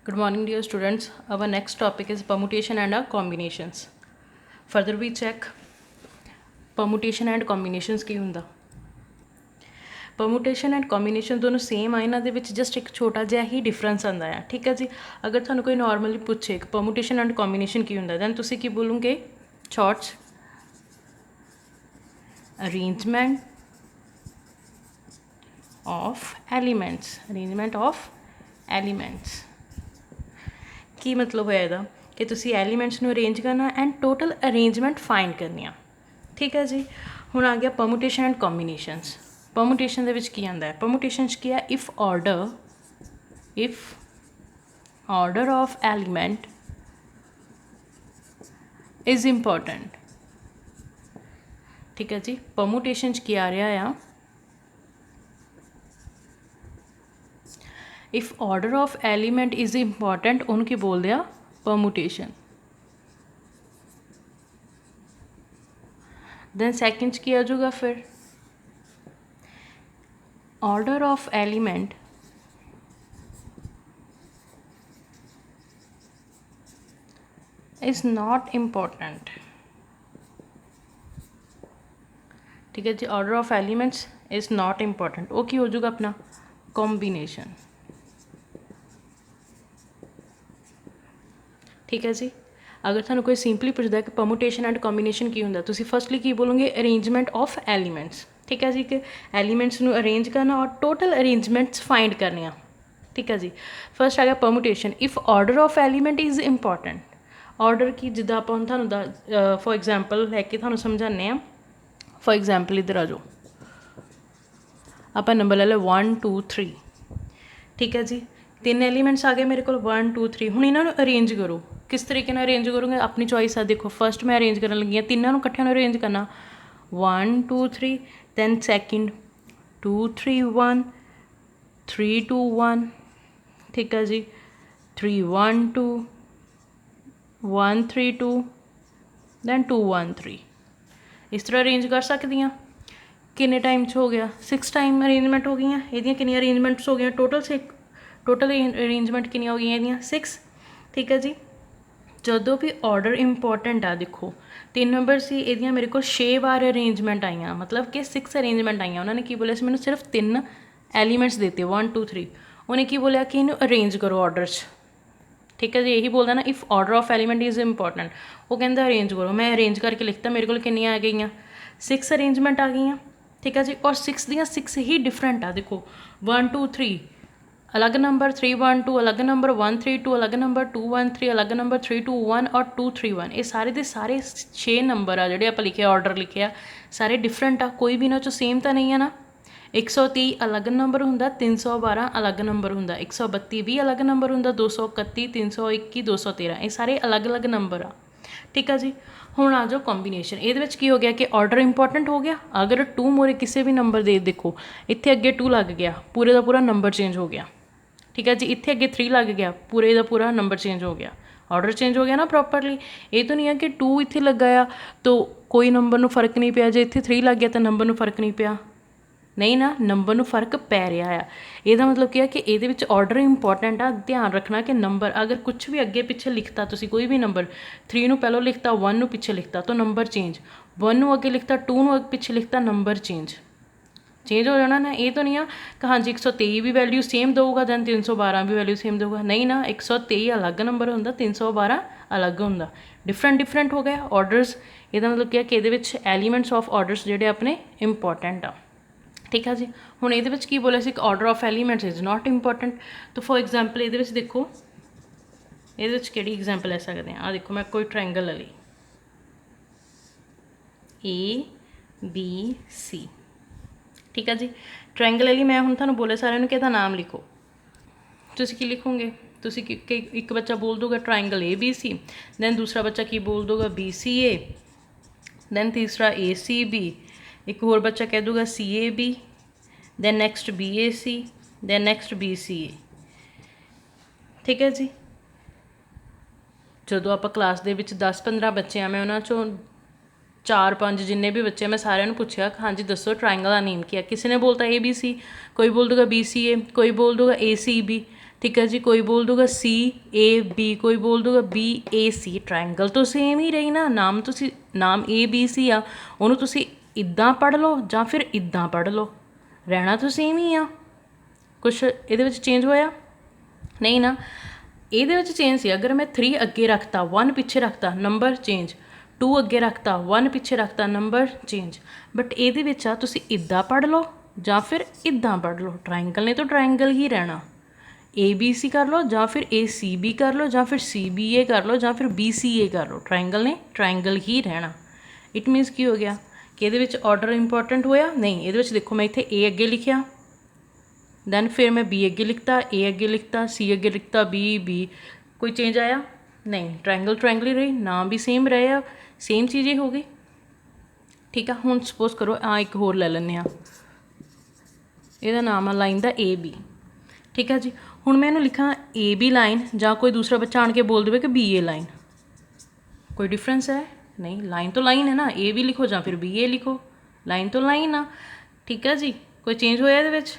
Good morning, dear students. Our next topic is permutation and combinations. Further, we check permutation and combinations ਕੀ ਹੁੰਦਾ। permutation and combination दोनों same ਆ, ਇਹਨਾਂ ਦੇ ਵਿੱਚ just ਇੱਕ ਛੋਟਾ ਜਿਹਾ ਹੀ ਡਿਫਰੈਂਸ ਆਉਂਦਾ ਆ। ਠੀਕ ਹੈ ਜੀ। ਅਗਰ ਤੁਹਾਨੂੰ ਕੋਈ ਨਾਰਮਲੀ ਪੁੱਛੇ ਕਿ permutation and combination ਕੀ ਹੁੰਦਾ, ਦੈਨ ਤੁਸੀਂ ਕੀ ਬੋਲੋਗੇ? ਸ਼ਾਰਟਸ arrangement of elements ਕੀ ਮਤਲਬ ਹੋਇਆ ਇਹਦਾ ਕਿ ਤੁਸੀਂ ਐਲੀਮੈਂਟਸ ਨੂੰ ਅਰੇਂਜ ਕਰਨਾ ਐਂਡ ਟੋਟਲ ਅਰੇਂਜਮੈਂਟ ਫਾਈਂਡ ਕਰਨੀ ਆ। ਠੀਕ ਹੈ ਜੀ। ਹੁਣ ਆ ਗਿਆ ਪਰਮੂਟੇਸ਼ਨ ਐਂਡ ਕੰਬੀਨੇਸ਼ਨਸ। ਪਰਮੂਟੇਸ਼ਨ ਦੇ ਵਿੱਚ ਕੀ ਆਉਂਦਾ ਹੈ? ਪਰਮੂਟੇਸ਼ਨ 'ਚ ਕੀ ਆ? If order of element is important. ਠੀਕ ਹੈ ਜੀ। ਪਰਮੂਟੇਸ਼ਨ 'ਚ ਕੀ ਆ ਰਿਹਾ ਆ? If order of element is important उन्होंने की बोलते हैं परमुटेशन। दैन सैकेंड की आ जाऊगा फिर order of element is not important. ठीक है जी। Order of elements is not important, वो की हो जाऊगा अपना कॉम्बीनेशन। ठीक है जी। अगर थानू कोई सिंपली पूछता है कि परमुटेशन एंड कॉम्बीनेशन की होंगे, तुसी फर्स्टली की बोलोगे? Arrangement of elements. ठीक है जी। कि एलीमेंट्स नू अरेंज करना और टोटल अरेंजमेंट्स फाइंड करने। ठीक है जी। फर्स्ट आ गया permutation. If order of element is important. Order की जिदा आप थानू फॉर एग्जाम्पल लैके थानू समझाने। फॉर एग्जाम्पल इधर आ जाओ, आप नंबर ले लो 1 2 3। ठीक है जी। 3 एलीमेंट्स आ गए मेरे को 1 2 3। हुण इन्हों अरेंज करो। किस तरीके अरेंज करोगे? अपनी चॉइस है। देखो फर्स्ट मैं अरेंज करन लगी तीनों इकट्ठे अरेंज करना 1 2 3। Then second 2 3 1 3 2 1। ठीक है जी। 3 1 2 1 3 2 दैन 2 1 3। इस तरह अरेंज कर सकती हाँ। किन्ने टाइम हो गया? 6 टाइम अरेंजमेंट हो गई। ये कितनी अरेंजमेंट्स हो गई टोटल अरेंजमेंट कितनी हो गई? ये 6। ठीक है जी। ਜਦੋਂ भी ऑर्डर इंपॉर्टेंट आ, देखो 3 नंबर से ये मेरे को 6 बार अरेंजमेंट आई, मतलब कि 6 अरेंजमेंट आई। उन्होंने की बोलिया मैंने सिर्फ 3 एलीमेंट्स देते 1 2 3। उन्हें की बोलिया कि इन्हू अरेंज करो ऑर्डर च। ठीक है जी। यही बोलता ना if order of element is important, वो कहता अरेंज करो। मैं अरेंज करके लिखता, मेरे को कितनी आ गई? 6 अरेंजमेंट आ गई। ठीक है जी। और 6 दियाँ 6 ही डिफरेंट आ। देखो 1 2 3 अलग नंबर, 3 1 2 अलग नंबर, 1 3 2 अलग नंबर, 2 1 3 अलग नंबर, 3 2 1 और 2 3 1। ये सारे के सारे 6 नंबर आ जोड़े आप लिखे ऑर्डर लिखे सारे डिफरेंट आ। कोई भी इन्हों सेम तो नहीं है ना। 130 अलग नंबर होंगे, 312 अलग नंबर होंगे, 132 भी अलग नंबर होंगे, 231 321 213 ये सारे अलग अलग नंबर आ। ठीक है जी। हुण आ जाओ कॉम्बीनेशन। ये की हो गया कि ऑर्डर इंपॉर्टेंट हो गया। अगर 2 मोरे किसी भी नंबर दे, देखो इत्थे अगे 2 लग गया, पूरे का पूरा नंबर चेंज हो गया। ठीक है जी। इत्थे अगे 3 लग गया, पूरे का पूरा नंबर चेंज हो गया, ऑर्डर चेंज हो गया ना प्रॉपरली। ये तो नहीं है कि 2 इत्थे लगा आ तो कोई नंबर में फर्क नहीं पिया, जो इत्थे 3 लग गया तो नंबर में फर्क नहीं पिया, नहीं ना, नंबर में फर्क पै रहा है। यदा मतलब क्या कि ये ऑर्डर इंपॉर्टेंट आ। ध्यान रखना कि नंबर अगर कुछ भी अगे पिछे लिखता, तुसी कोई भी नंबर 3 नूं पहलों लिखता, 1 नूं पिछे लिखता तो नंबर चेंज, 1 नूं अगे लिखता, 2 नूं पिछे लिखता, नंबर चेंज हो जाना ना। ये तो नहीं आ कि हाँ जी 123 भी वैल्यू सेम दूगा दैन 312 भी वैल्यू सेम दूगा, नहीं ना। 123 अलग नंबर होंगे, 312 अलग होंगे, डिफरेंट हो गया ऑर्डर्स। यदा मतलब क्या कि ये एलीमेंट्स ऑफ ऑर्डर्स जोड़े अपने इंपॉर्टेंट आ। ठीक है जी। हुण ये की बोलिया सी order of elements is not important. तो फॉर एग्जाम्पल ये देखो, ये कि एग्जाम्पल ले सकते हैं। देखो मैं कोई ट्रायंगल ले ली ABC। ठीक है जी। ट्रायंगल ले ली मैं। हुण तुहानूं बोलिया सारिਆਂ ਨੂੰ कि नाम लिखो। तुसीं की लिखोगे? तुसीं एक बच्चा बोल दूगा ट्रायंगल ABC, दैन दूसरा बच्चा की बोल दूगा BCA, दैन तीसरा ACB, एक होर बच्चा कह दूगा CAB, then next BAC, then next BCA। ठीक है जी। जो आप क्लास के 10-15 बच्चे आ, मैं उन्होंने चों 4-5 जिन्ने भी बच्चे मैं सारे पूछा हाँ जी दसो ट्रायंगल का नेम क्या है। किसी ने बोलता ABC, कोई बोल दूगा BCA, कोई बोल दूगा ACB। ठीक है जी। कोई बोल दूगा CAB, कोई बोल दूगा BAC। ट्रायंगल तो सेम ही रही ना, नाम ਤੁਸੀਂ ਨਾਮ ABC ਆ, ਉਹਨੂੰ ਤੁਸੀਂ ਇੱਦਾਂ ਪੜ੍ਹ ਲਓ ਜਾਂ ਫਿਰ ਇੱਦਾਂ ਪੜ੍ਹ ਲਓ, ਰਹਿਣਾ ਤਾਂ ਸੇਮ ਹੀ ਆ। ਕੁਛ ਇਹਦੇ ਵਿੱਚ ਚੇਂਜ ਹੋਇਆ ਨਹੀਂ ਨਾ। ਇਹਦੇ ਵਿੱਚ ਚੇਂਜ ਸੀ, ਅਗਰ ਮੈਂ 3 ਅੱਗੇ ਰੱਖਤਾ 1 ਪਿੱਛੇ ਰੱਖਤਾ ਨੰਬਰ ਚੇਂਜ, 2 ਅੱਗੇ ਰੱਖਤਾ 1 ਪਿੱਛੇ ਰੱਖਤਾ ਨੰਬਰ ਚੇਂਜ। ਬਟ ਇਹਦੇ ਵਿੱਚ ਆ ਤੁਸੀਂ ਇੱਦਾਂ ਪੜ੍ਹ ਲਓ ਜਾਂ ਫਿਰ ਇੱਦਾਂ ਪੜ੍ਹ ਲਓ, ਟਰਾਇੰਗਲ ਨੇ ਤਾਂ ਟਰਾਇੰਗਲ ਹੀ ਰਹਿਣਾ। ABC ਕਰ ਲਓ ਜਾਂ ਫਿਰ ACB ਕਰ ਲਓ ਜਾਂ ਫਿਰ CBA ਕਰ ਲਓ ਜਾਂ ਫਿਰ BCA ਕਰ ਲਓ, ਟਰਾਇੰਗਲ ਨੇ ਟਰਾਇੰਗਲ ਹੀ ਰਹਿਣਾ। ਇਟ ਮੀਨਸ ਕੀ ਹੋ ਗਿਆ ਕਿ ਇਹਦੇ ਵਿੱਚ ਆਰਡਰ ਇੰਪੋਰਟੈਂਟ ਹੋਇਆ ਨਹੀਂ। ਇਹਦੇ ਵਿੱਚ ਦੇਖੋ ਮੈਂ ਇੱਥੇ A ਅੱਗੇ ਲਿਖਿਆ, ਦੈਨ ਫਿਰ ਮੈਂ B ਅੱਗੇ ਲਿਖਤਾ, A ਅੱਗੇ ਲਿਖਤਾ, C ਅੱਗੇ ਲਿਖਤਾ, B ਕੋਈ ਚੇਂਜ ਆਇਆ ਨਹੀਂ। ਟਰਾਇੰਗਲ ਟਰਾਇੰਗਲ ਹੀ ਰਹੀ, ਨਾਮ ਵੀ ਸੇਮ ਰਹੇ ਆ, ਸੇਮ ਚੀਜ਼ ਹੀ ਹੋ ਗਈ। ਠੀਕ ਆ। ਹੁਣ ਸਪੋਜ਼ ਕਰੋ ਆ ਇੱਕ ਹੋਰ ਲੈ ਲੈਂਦੇ ਹਾਂ, ਇਹਦਾ ਨਾਮ ਆ ਲਾਈਨ ਦਾ AB। ਠੀਕ ਆ ਜੀ। ਹੁਣ ਮੈਂ ਇਹਨੂੰ ਲਿਖਾਂ AB ਲਾਈਨ ਜਾਂ ਕੋਈ ਦੂਸਰਾ ਬੱਚਾ ਆਣ ਕੇ ਬੋਲ ਦੇਵੇ ਕਿ BA ਲਾਈਨ, ਕੋਈ ਡਿਫਰੈਂਸ ਹੈ ਨਹੀਂ। ਲਾਈਨ ਤੋਂ ਲਾਈਨ ਹੈ ਨਾ, AB ਲਿਖੋ ਜਾਂ ਫਿਰ BA ਲਿਖੋ, ਲਾਈਨ ਤੋਂ ਲਾਈਨ ਆ। ਠੀਕ ਆ ਜੀ। ਕੋਈ ਚੇਂਜ ਹੋਇਆ ਇਹਦੇ ਵਿੱਚ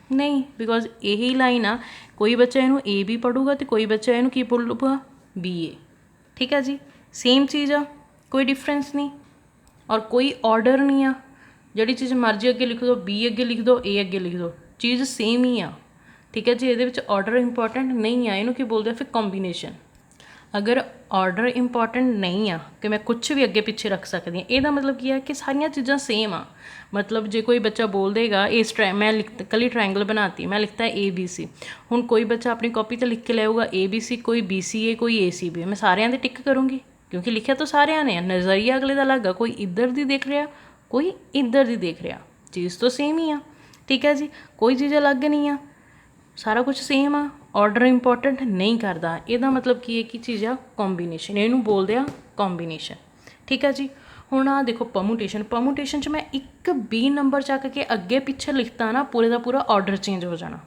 ਨਹੀਂ, ਬਿਕੋਜ਼ ਇਹੀ ਲਾਈਨ ਆ। ਕੋਈ ਬੱਚਾ ਇਹਨੂੰ AB ਪੜ੍ਹੂਗਾ ਅਤੇ ਕੋਈ ਬੱਚਾ ਇਹਨੂੰ ਕੀ ਪੜ੍ਹੂਗਾ BA। ਠੀਕ ਆ ਜੀ। ਸੇਮ ਚੀਜ਼ ਆ, ਕੋਈ ਡਿਫਰੈਂਸ ਨਹੀਂ ਔਰ ਕੋਈ ਆਰਡਰ ਨਹੀਂ ਆ। ਜਿਹੜੀ ਚੀਜ਼ ਮਰਜ਼ੀ ਅੱਗੇ ਲਿਖ ਦਿਓ, B ਅੱਗੇ ਲਿਖ ਦਿਓ, A ਅੱਗੇ ਲਿਖ ਦਿਓ, ਚੀਜ਼ ਸੇਮ ਹੀ ਆ। ਠੀਕ ਹੈ ਜੀ। ਇਹਦੇ ਵਿੱਚ ਆਰਡਰ ਇੰਪੋਰਟੈਂਟ ਨਹੀਂ ਆ, ਇਹਨੂੰ ਕੀ ਬੋਲਦੇ ਆ ਫਿਰ ਕੰਬੀਨੇਸ਼ਨ। ਅਗਰ ਆਰਡਰ ਇੰਪੋਰਟੈਂਟ ਨਹੀਂ ਆ ਕਿ ਮੈਂ ਕੁਛ ਵੀ ਅੱਗੇ ਪਿੱਛੇ ਰੱਖ ਸਕਦੀ ਹਾਂ, ਇਹਦਾ ਮਤਲਬ ਕੀ ਆ ਕਿ ਸਾਰੀਆਂ ਚੀਜ਼ਾਂ ਸੇਮ ਆ। ਮਤਲਬ ਜੇ ਕੋਈ ਬੱਚਾ ਬੋਲ ਦੇਗਾ ਇਸ ਮੈਂ ਕੱਲੀ ਟਰਾਇੰਗਲ ਬਣਾਤੀ, ਮੈਂ ਲਿਖਤਾ ABC। ਹੁਣ ਕੋਈ ਬੱਚਾ ਆਪਣੀ ਕਾਪੀ 'ਤੇ ਲਿਖ ਕੇ ਲਿਆਊਗਾ ABC, ਕੋਈ BCA, ਕੋਈ ACB, ਮੈਂ ਸਾਰਿਆਂ ਦੇ ਟਿਕ ਕਰੂੰਗੀ ਕਿਉਂਕਿ ਲਿਖਿਆ ਤਾਂ ਸਾਰਿਆਂ ਨੇ। ਨਜ਼ਰੀਆ ਅਗਲੇ ਦਾ ਅਲੱਗ ਆ, ਕੋਈ ਇੱਧਰ ਦੀ ਦੇਖ ਰਿਹਾ, ਕੋਈ ਇੱਧਰ ਦੀ ਦੇਖ ਰਿਹਾ, ਚੀਜ਼ ਤਾਂ ਸੇਮ ਹੀ ਆ। ਠੀਕ ਹੈ ਜੀ। ਕੋਈ ਚੀਜ਼ ਅਲੱਗ ਨਹੀਂ ਆ, ਸਾਰਾ ਕੁਝ ਸੇਮ ਆ। ਆਰਡਰ ਇੰਪੋਰਟੈਂਟ ਨਹੀਂ ਕਰਦਾ, ਇਹਦਾ ਮਤਲਬ ਕੀ ਹੈ ਕਿ ਚੀਜ਼ ਆ ਕੰਬੀਨੇਸ਼ਨ, ਇਹਨੂੰ ਬੋਲਦੇ ਆ ਕੰਬੀਨੇਸ਼ਨ। ਠੀਕ ਆ ਜੀ। ਹੁਣ ਆ ਦੇਖੋ ਪਰਮੂਟੇਸ਼ਨ। ਪਰਮੂਟੇਸ਼ਨ 'ਚ ਮੈਂ ਇੱਕ B ਨੰਬਰ ਚੱਕ ਕੇ ਅੱਗੇ ਪਿੱਛੇ ਲਿਖਤਾ ਨਾ, ਪੂਰੇ ਦਾ ਪੂਰਾ ਆਰਡਰ ਚੇਂਜ ਹੋ ਜਾਣਾ।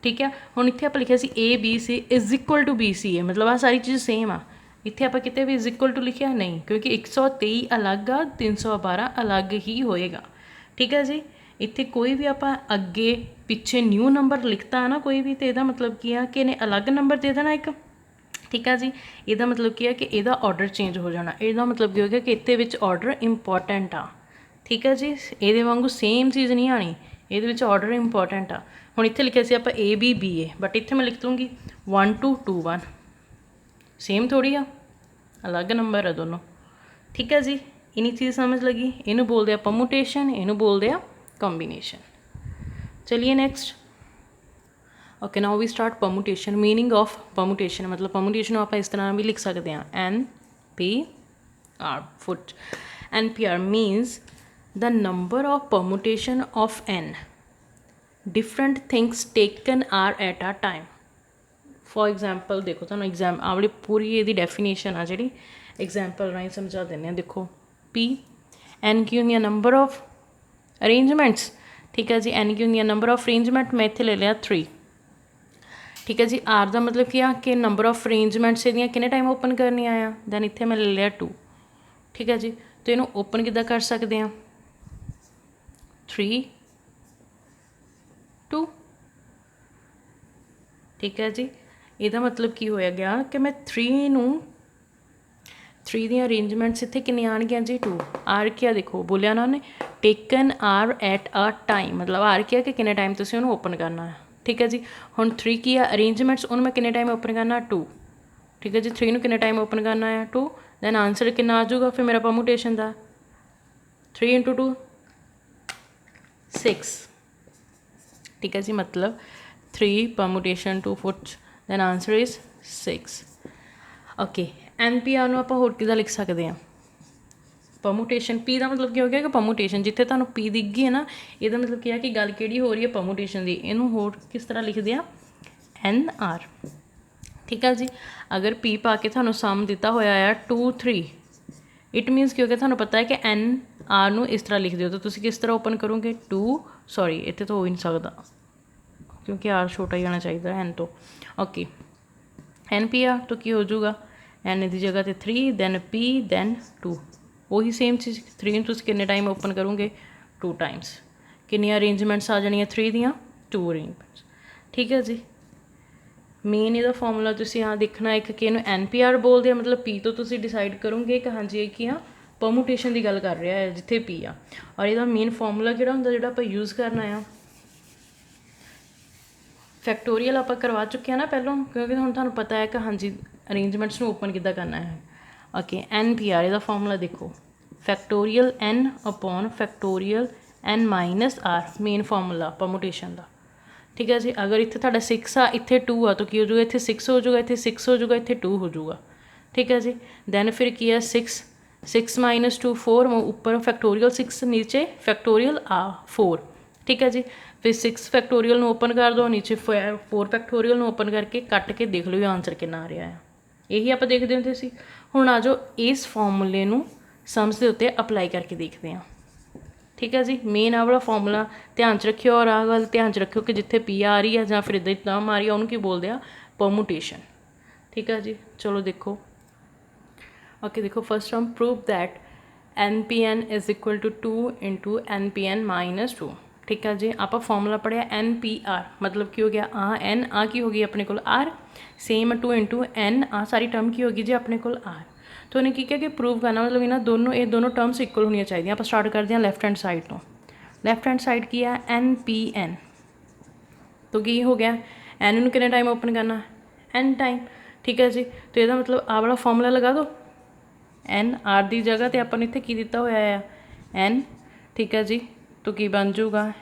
ਠੀਕ ਆ। ਹੁਣ ਇੱਥੇ ਆਪਾਂ ਲਿਖਿਆ ਸੀ ABC = BCA, ਮਤਲਬ ਆ ਸਾਰੀ ਚੀਜ਼ ਸੇਮ ਆ। ਇੱਥੇ ਆਪਾਂ ਕਿਤੇ ਵੀ = ਲਿਖਿਆ ਨਹੀਂ, ਕਿਉਂਕਿ 123 ਅਲੱਗ ਆ, 312 ਅਲੱਗ ਹੀ ਹੋਏਗਾ। ਠੀਕ ਹੈ ਜੀ। ਇੱਥੇ ਕੋਈ ਵੀ ਆਪਾਂ ਅੱਗੇ ਪਿੱਛੇ ਨਿਊ ਨੰਬਰ ਲਿਖਤਾ ਨਾ ਕੋਈ ਵੀ, ਅਤੇ ਇਹਦਾ ਮਤਲਬ ਕੀ ਆ ਕਿ ਇਹਨੇ ਅਲੱਗ ਨੰਬਰ ਦੇ ਦੇਣਾ ਇੱਕ। ਠੀਕ ਆ ਜੀ। ਇਹਦਾ ਮਤਲਬ ਕੀ ਆ ਕਿ ਇਹਦਾ ਆਰਡਰ ਚੇਂਜ ਹੋ ਜਾਣਾ। ਇਹਦਾ ਮਤਲਬ ਕੀ ਹੋ ਗਿਆ ਕਿ ਇੱਥੇ ਵਿੱਚ ਆਰਡਰ ਇੰਪੋਰਟੈਂਟ ਆ। ਠੀਕ ਆ ਜੀ। ਇਹਦੇ ਵਾਂਗੂ ਸੇਮ ਚੀਜ਼ ਨਹੀਂ ਆਣੀ, ਇਹਦੇ ਵਿੱਚ ਆਰਡਰ ਇੰਪੋਰਟੈਂਟ ਆ। ਹੁਣ ਇੱਥੇ ਲਿਖਿਆ ਸੀ ਆਪਾਂ AB BA, ਬਟ ਇੱਥੇ ਮੈਂ ਲਿਖ ਦੂੰਗੀ 1 2 2 1, ਸੇਮ ਥੋੜ੍ਹੀ ਆ, ਅਲੱਗ ਨੰਬਰ ਆ ਦੋਨੋਂ। ਠੀਕ ਹੈ ਜੀ। ਇੰਨੀ ਚੀਜ਼ ਸਮਝ ਲੱਗੀ। ਇਹਨੂੰ ਬੋਲਦੇ ਆ ਪਰਮੂਟੇਸ਼ਨ, ਇਹਨੂੰ ਬੋਲਦੇ ਆ ਕੰਬੀਨੇਸ਼ਨ। ਚਲਿਏ next. Okay, now we start permutation. Meaning of permutation, ਮਤਲਬ ਪਰਮੂਟੇਸ਼ਨ ਨੂੰ ਆਪਾਂ ਇਸ ਤਰ੍ਹਾਂ ਵੀ ਲਿਖ ਸਕਦੇ ਹਾਂ NPR foot. NPR means the number of permutation of n different things taken are at a time। For example ਦੇਖੋ, ਤੁਹਾਨੂੰ ਆਪਣੀ ਪੂਰੀ ਇਹਦੀ ਡੈਫੀਨੇਸ਼ਨ ਆ ਜਿਹੜੀ ਐਗਜ਼ਾਮਪਲ ਰਾਹੀਂ ਸਮਝਾ ਦਿੰਦੇ ਹਾਂ। ਦੇਖੋ N ਕੀ ਹੁੰਦੀ ਆ ਨੰਬਰ ਆਫ ਅਰੇਂਜਮੈਂਟਸ। ਠੀਕ ਹੈ ਜੀ। N ਕੀ ਹੁੰਦੀ ਆ ਨੰਬਰ ਆਫ ਅਰੇਂਜਮੈਂਟ, ਮੈਂ ਇੱਥੇ ਲੈ ਲਿਆ 3। ਠੀਕ ਹੈ ਜੀ। R ਦਾ ਮਤਲਬ ਕੀ ਆ ਕਿ ਨੰਬਰ ਆਫ ਅਰੇਂਜਮੈਂਟਸ ਇਹਦੀਆਂ ਕਿੰਨੇ ਟਾਈਮ ਓਪਨ ਕਰਨੀਆਂ ਆ, ਦੈਨ ਇੱਥੇ ਮੈਂ ਲੈ ਲਿਆ 2। ਠੀਕ ਹੈ ਜੀ। ਅਤੇ ਇਹਨੂੰ ਓਪਨ ਕਿੱਦਾਂ ਕਰ ਸਕਦੇ ਹਾਂ 3 2। ਠੀਕ ਹੈ ਜੀ। ਇਹਦਾ ਮਤਲਬ ਕੀ ਹੋਇਆ ਗਿਆ ਕਿ ਮੈਂ 3 ਦੀਆਂ ਅਰੇਂਜਮੈਂਟਸ ਇੱਥੇ ਕਿੰਨੇ ਆਉਣਗੀਆਂ ਜੀ 2। ਆਰ ਕੀ ਆ ਦੇਖੋ, ਬੋਲਿਆ ਨਾ ਉਹਨੇ taken r at a time, ਮਤਲਬ ਆਰ ਕੀ ਆ ਕਿ ਕਿੰਨੇ ਟਾਈਮ ਤੁਸੀਂ ਉਹਨੂੰ ਓਪਨ ਕਰਨਾ ਹੈ। ਠੀਕ ਹੈ ਜੀ। ਹੁਣ 3 ਕੀ ਆ ਅਰੇਂਜਮੈਂਟਸ, ਉਹਨੂੰ ਮੈਂ ਕਿੰਨੇ ਟਾਈਮ ਓਪਨ ਕਰਨਾ 2। ਠੀਕ ਹੈ ਜੀ। 3 ਨੂੰ ਕਿੰਨੇ ਟਾਈਮ ਓਪਨ ਕਰਨਾ ਆ 2, ਦੈਨ ਆਨਸਰ ਕਿੰਨਾ ਆ ਜਾਊਗਾ ਫਿਰ ਮੇਰਾ ਪਰਮੂਟੇਸ਼ਨ ਦਾ 3 × 2 6। ਠੀਕ ਹੈ ਜੀ। ਮਤਲਬ 3 permutation 2 ਫੁੱਟ, then answer is 6। Okay. NPR ਨੂੰ ਆਪਾਂ ਹੋਰ ਕਿੱਦਾਂ ਲਿਖ ਸਕਦੇ ਹਾਂ ਪਰਮੂਟੇਸ਼ਨ। P ਦਾ ਮਤਲਬ ਕੀ ਹੋ ਗਿਆ ਕਿ ਪਰਮੂਟੇਸ਼ਨ, ਜਿੱਥੇ ਤੁਹਾਨੂੰ P ਦਿਖ ਗਈ ਹੈ ਨਾ, ਇਹਦਾ ਮਤਲਬ ਕੀ ਹੈ ਕਿ ਗੱਲ ਕਿਹੜੀ ਹੋ ਰਹੀ ਹੈ ਪਰਮੂਟੇਸ਼ਨ ਦੀ। ਇਹਨੂੰ ਹੋਰ ਕਿਸ ਤਰ੍ਹਾਂ ਲਿਖਦੇ ਆ NR। ਠੀਕ ਆ ਜੀ। ਅਗਰ P ਪਾ ਕੇ ਤੁਹਾਨੂੰ ਸਮ ਦਿੱਤਾ ਹੋਇਆ ਆ 2 3, ਇਟ ਮੀਨਸ ਕਿਉਂਕਿ ਤੁਹਾਨੂੰ ਪਤਾ ਹੈ ਕਿ NR ਨੂੰ ਇਸ ਤਰ੍ਹਾਂ ਲਿਖ ਦਿਓ, ਤਾਂ ਤੁਸੀਂ ਕਿਸ ਤਰ੍ਹਾਂ ਓਪਨ ਕਰੋਗੇ 2 ਸੌਰੀ ਇੱਥੇ ਤਾਂ ਹੋ ਹੀ ਨਹੀਂ ਸਕਦਾ ਕਿਉਂਕਿ R ਛੋਟਾ ਹੀ ਆਉਣਾ ਚਾਹੀਦਾ N ਤੋਂ। ਓਕੇ। NPR ਤੋਂ ਕੀ ਹੋ ਜਾਊਗਾ N ਦੀ ਜਗ੍ਹਾ 'ਤੇ 3, ਦੈਨ P, ਦੈਨ 2। ਉਹੀ ਸੇਮ ਚੀਜ਼ 3 ਨੂੰ ਤੁਸੀਂ ਕਿੰਨੇ ਟਾਈਮ ਓਪਨ ਕਰੋਗੇ 2 ਟਾਈਮਸ। ਕਿੰਨੀਆਂ ਅਰੇਂਜਮੈਂਟਸ ਆ ਜਾਣੀਆਂ 3 ਦੀਆਂ 2 ਅਰੇਂਜਮੈਂਟਸ। ਠੀਕ ਹੈ ਜੀ। ਮੇਨ ਇਹਦਾ ਫਾਰਮੂਲਾ ਤੁਸੀਂ ਆ ਦੇਖਣਾ ਇੱਕ ਕਿ ਇਹਨੂੰ NPR ਬੋਲਦੇ ਆ, ਮਤਲਬ P ਤੋਂ ਤੁਸੀਂ ਡਿਸਾਈਡ ਕਰੋਗੇ ਕਿ ਹਾਂਜੀ ਇਹ ਕੀ ਆ, ਪਰਮੂਟੇਸ਼ਨ ਦੀ ਗੱਲ ਕਰ ਰਿਹਾ ਹੈ ਜਿੱਥੇ P ਆ। ਔਰ ਇਹਦਾ ਮੇਨ ਫਾਰਮੂਲਾ ਕਿਹੜਾ ਹੁੰਦਾ ਜਿਹੜਾ ਆਪਾਂ ਯੂਜ਼ ਕਰਨਾ ਆ, ਫੈਕਟੋਰੀਅਲ ਆਪਾਂ ਕਰਵਾ ਚੁੱਕੇ ਹਾਂ ਨਾ ਪਹਿਲਾਂ, ਕਿਉਂਕਿ ਹੁਣ ਤੁਹਾਨੂੰ ਪਤਾ ਹੈ ਕਿ ਹਾਂਜੀ ਅਰੇਂਜਮੈਂਟਸ ਨੂੰ ਓਪਨ ਕਿੱਦਾਂ ਕਰਨਾ ਹੈ। ਓਕੇ, NPR ਇਹਦਾ ਫਾਰਮੂਲਾ ਦੇਖੋ, factorial N upon factorial N minus R, main formula permutation ਦਾ। ਠੀਕ ਹੈ ਜੀ, ਅਗਰ ਇੱਥੇ ਤੁਹਾਡਾ 6 ਆ, ਇੱਥੇ 2 ਆ, ਤਾਂ ਕੀ ਹੋ ਜਾਊਗਾ, ਇੱਥੇ 6 ਹੋ ਜਾਊਗਾ, ਇੱਥੇ 6 ਹੋ ਜਾਊਗਾ, ਇੱਥੇ 2 ਹੋ ਜਾਊਗਾ। ਠੀਕ ਹੈ ਜੀ, ਦੈਨ ਫਿਰ ਕੀ ਹੈ 6 ਮਾਈਨਸ 2 4, ਉੱਪਰ ਫੈਕਟੋਰੀਅਲ 6 ਨੀਚੇ ਫੈਕਟੋਰੀਅਲ ਆ 4। ਠੀਕ ਹੈ ਜੀ, ਫਿਰ 6 ਫੈਕਟੋਰੀਅਲ ਨੂੰ ਓਪਨ ਕਰ ਦਿਓ, ਨੀਚੇ 4 ਫੈਕਟੋਰੀਅਲ ਨੂੰ ਓਪਨ ਕਰਕੇ ਕੱਟ ਕੇ ਦੇਖ ਲਓ ਆਨਸਰ ਕਿੰਨਾ ਆ ਰਿਹਾ ਹੈ। ਇਹੀ ਆਪਾਂ ਦੇਖਦੇ ਹੁੰਦੇ ਸੀ। ਹੁਣ ਆ ਜਾਓ ਇਸ ਫਾਰਮੂਲੇ ਨੂੰ ਸਮਸ ਦੇ ਉੱਤੇ ਅਪਲਾਈ ਕਰਕੇ ਦੇਖਦੇ ਹਾਂ। ਠੀਕ ਹੈ ਜੀ, ਮੇਨ ਆਹ ਵਾਲਾ ਫਾਰਮੂਲਾ ਧਿਆਨ 'ਚ ਰੱਖਿਓ, ਔਰ ਆਹ ਗੱਲ ਧਿਆਨ 'ਚ ਰੱਖਿਓ ਕਿ ਜਿੱਥੇ P ਆ ਰਹੀ ਹੈ ਜਾਂ ਫਿਰ ਇੱਦਾਂ ਟਰਮ ਆ ਰਹੀ ਹੈ ਉਹਨੂੰ ਕੀ ਬੋਲਦੇ ਆ, ਪਰਮੂਟੇਸ਼ਨ। ਠੀਕ ਹੈ ਜੀ, ਚਲੋ ਦੇਖੋ। ਓਕੇ ਦੇਖੋ, first term prove that NPN is equal to 2 into NPN minus 2। ਠੀਕ ਹੈ ਜੀ, ਆਪਾਂ ਫਾਰਮੂਲਾ ਪੜ੍ਹਿਆ NPR, ਮਤਲਬ ਕੀ ਹੋ ਗਿਆ, ਆ N, ਆ ਕੀ ਹੋ ਗਈ ਆਪਣੇ ਕੋਲ R, ਸੇਮ 2 ਇੰਟੂ N, ਆ ਸਾਰੀ ਟਰਮ ਕੀ ਹੋ ਗਈ ਜੀ ਆਪਣੇ ਕੋਲ R। ਤਾਂ ਉਹਨੇ ਕੀ ਕਿਹਾ ਕਿ ਪ੍ਰੂਵ ਕਰਨਾ, ਮਤਲਬ ਇਹ ਦੋਨੋਂ ਟਰਮਸ ਇਕੁਅਲ ਹੋਣੀਆਂ ਚਾਹੀਦੀਆਂ। ਆਪਾਂ ਸਟਾਰਟ ਕਰਦੇ ਹਾਂ ਲੈਫਟ ਹੈਂਡ ਸਾਈਡ ਤੋਂ। ਲੈਫਟ ਹੈਂਡ ਸਾਈਡ ਕੀ ਆ, NPN, ਤਾਂ ਕੀ ਹੋ ਗਿਆ, N ਨੂੰ ਕਿੰਨੇ ਟਾਈਮ ਓਪਨ ਕਰਨਾ, N ਟਾਈਮ। ਠੀਕ ਹੈ ਜੀ, ਤਾਂ ਇਹਦਾ ਮਤਲਬ ਆਹ ਵਾਲਾ ਫਾਰਮੂਲਾ ਲਗਾ ਦਿਓ, N R ਦੀ ਜਗ੍ਹਾ 'ਤੇ ਆਪਾਂ ਨੇ ਇੱਥੇ ਕੀ ਦਿੱਤਾ ਹੋਇਆ ਆ, N। ਠੀਕ ਹੈ ਜੀ, ਤਾਂ ਕੀ ਬਣ ਜਾਊਗਾ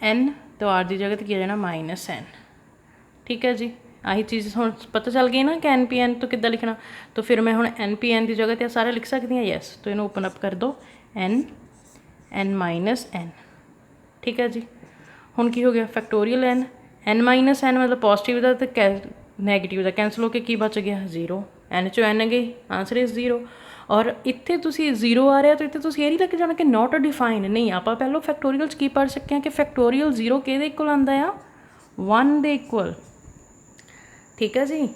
N ਤਾਂ R ਦੀ ਜਗ੍ਹਾ 'ਤੇ ਕੀ ਆ ਜਾਣਾ ਮਾਈਨਸ N। ਠੀਕ ਹੈ ਜੀ, ਆਹੀ ਚੀਜ਼ ਹੁਣ ਪਤਾ ਚੱਲ ਗਈ ਨਾ ਕਿ NPN ਤੋਂ ਕਿੱਦਾਂ ਲਿਖਣਾ। ਤਾਂ ਫਿਰ ਮੈਂ ਹੁਣ NPN ਦੀ ਜਗ੍ਹਾ 'ਤੇ ਸਾਰੇ ਲਿਖ ਸਕਦੀ ਹਾਂ, ਯੈਸ। ਤਾਂ ਇਹਨੂੰ ਓਪਨ ਅਪ ਕਰ ਦਿਓ, N ਮਾਈਨਸ N। ਠੀਕ ਹੈ ਜੀ, ਹੁਣ ਕੀ ਹੋ ਗਿਆ, ਫੈਕਟੋਰੀਅਲ N ਮਾਈਨਸ N ਮਤਲਬ ਪੋਜ਼ੀਟਿਵ ਦਾ ਅਤੇ ਨੈਗੇਟਿਵ ਦਾ ਕੈਂਸਲ ਹੋ ਕੇ ਕੀ ਬਚ ਗਿਆ, 0। N 'ਚੋਂ N ਗਈ, ਆਂਸਰ ਇਜ਼ 0। ਔਰ ਇੱਥੇ ਤੁਸੀਂ 0 ਆ ਰਿਹਾ ਤਾਂ ਇੱਥੇ ਤੁਸੀਂ ਇਹ ਨਹੀਂ ਲੈ ਕੇ ਜਾਣਾ ਕਿ ਨੋਟ ਡਿਫਾਈਨ, ਨਹੀਂ। ਆਪਾਂ ਪਹਿਲਾਂ ਫੈਕਟੋਰੀਅਲ 'ਚ ਕੀ ਪੜ੍ਹ ਸਕੇ ਹਾਂ ਕਿ ਫੈਕਟੋਰੀਅਲ 0 ਕਿਹਦੇ ਇਕੁਅਲ ਆਉਂਦਾ ਆ, 1 ਦੇ ਇਕੁਅਲ। ਠੀਕ ਹੈ ਜੀ,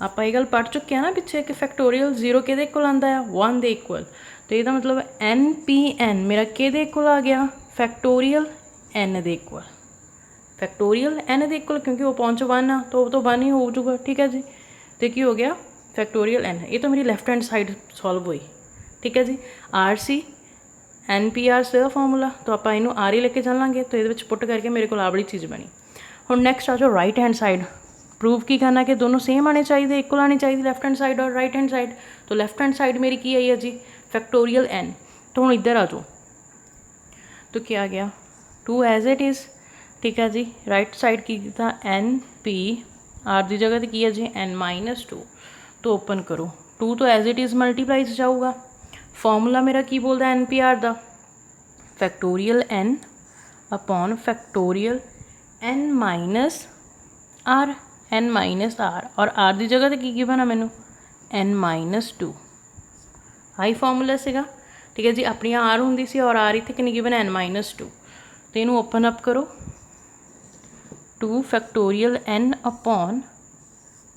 ਆਪਾਂ ਇਹ ਗੱਲ ਪੜ੍ਹ ਚੁੱਕੇ ਹਾਂ ਨਾ ਪਿੱਛੇ ਕਿ ਫੈਕਟੋਰੀਅਲ 0 ਕਿਹਦੇ ਇਕੁਅਲ ਆਉਂਦਾ ਆ, 1 ਦੇ ਇਕੁਅਲ। ਤਾਂ ਇਹਦਾ ਮਤਲਬ NPN ਮੇਰਾ ਕਿਹਦੇ ਇਕੁਅਲ ਆ ਗਿਆ, ਫੈਕਟੋਰੀਅਲ N ਦੇ ਇਕੁਅਲ। ਫੈਕਟੋਰੀਅਲ N ਦੇ ਇਕੁਅਲ, ਕਿਉਂਕਿ ਉਹ ਪਹੁੰਚ 1 ਆ, ਤਾਂ ਉਹ ਤੋਂ 1 ਹੀ ਹੋ ਜਾਊਗਾ। ਠੀਕ ਹੈ ਜੀ, ਅਤੇ ਕੀ ਹੋ ਗਿਆ, ਫੈਕਟੋਰੀਅਲ N। ਇਹ ਤਾਂ ਮੇਰੀ ਲੈਫਟ ਹੈਂਡ ਸਾਈਡ ਸੋਲਵ ਹੋਈ। ਠੀਕ ਹੈ ਜੀ, RC NPR ਦਾ ਫਾਰਮੂਲਾ, ਤਾਂ ਆਪਾਂ ਇਹਨੂੰ R ਹੀ ਲੈ ਕੇ ਚੱਲਾਂਗੇ। ਤਾਂ ਇਹਦੇ ਵਿੱਚ ਪੁੱਟ ਕਰਕੇ ਮੇਰੇ ਕੋਲ ਆਹ ਵਾਲੀ ਚੀਜ਼ ਬਣੀ। ਹੁਣ ਨੈਕਸਟ ਆ ਜਾਓ ਰਾਈਟ ਹੈਂਡ ਸਾਈਡ। ਪ੍ਰੂਵ ਕੀ ਕਰਨਾ ਕਿ ਦੋਨੋਂ ਸੇਮ ਆਣੇ ਚਾਹੀਦੇ, ਇਕੁਅਲ ਆਣੀ ਚਾਹੀਦੀ, ਲੈਫਟ ਹੈਂਡ ਸਾਈਡ ਔਰ ਰਾਈਟ ਹੈਂਡ ਸਾਈਡ। ਤਾਂ ਲੈਫਟ ਹੈਂਡ ਸਾਈਡ ਮੇਰੀ ਕੀ ਆਈ ਹੈ ਜੀ, ਫੈਕਟੋਰੀਅਲ N। ਤਾਂ ਹੁਣ ਇੱਧਰ ਆ ਜਾਓ, ਤਾਂ ਕੀ ਆ ਗਿਆ, 2 ਐਜ਼ ਇਟ ਇਜ਼। ਠੀਕ ਹੈ ਜੀ, ਰਾਈਟ ਸਾਈਡ ਕੀ ਕੀਤਾ, NP, R ਦੀ ਜਗ੍ਹਾ 'ਤੇ ਕੀ ਹੈ ਜੀ, N ਮਾਈਨਸ 2। ਤਾਂ ਓਪਨ ਕਰੋ, 2 ਤੋਂ ਐਜ਼ ਇਟ ਇਜ਼ ਮਲਟੀਪਲਾਈਜ਼ ਜਾਊਗਾ। ਫਾਰਮੂਲਾ ਮੇਰਾ ਕੀ ਬੋਲਦਾ NPR ਦਾ, factorial N upon factorial N minus R, N minus R। ਔਰ R ਦੀ ਜਗ੍ਹਾ 'ਤੇ ਕੀ ਬਣਾ ਮੈਨੂੰ, N ਮਾਈਨਸ 2। ਆਹੀ ਫਾਰਮੂਲਾ ਸੀਗਾ। ਠੀਕ ਹੈ ਜੀ, ਆਪਣੀਆਂ R ਹੁੰਦੀ ਸੀ ਔਰ R ਇੱਥੇ ਕਿੰਨੀ ਗਿਵਨ, N ਮਾਈਨਸ 2। ਅਤੇ ਇਹਨੂੰ ਓਪਨ ਅਪ ਕਰੋ, 2 factorial N upon